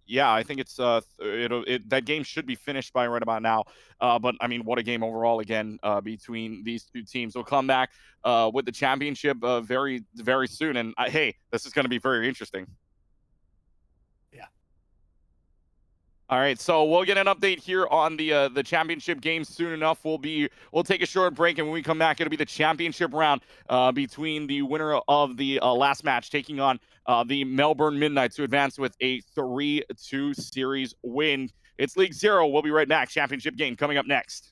yeah, I think it's that game should be finished by right about now. But I mean, what a game overall again between these two teams. We'll come back with the championship very very soon. And hey, this is going to be very interesting. Yeah. All right, so we'll get an update here on the championship game soon enough. We'll take a short break, and when we come back, it'll be the championship round between the winner of the last match taking on the Melbourne Midnights to advance with a 3-2 series win. It's League Zero. We'll be right back. Championship game coming up next.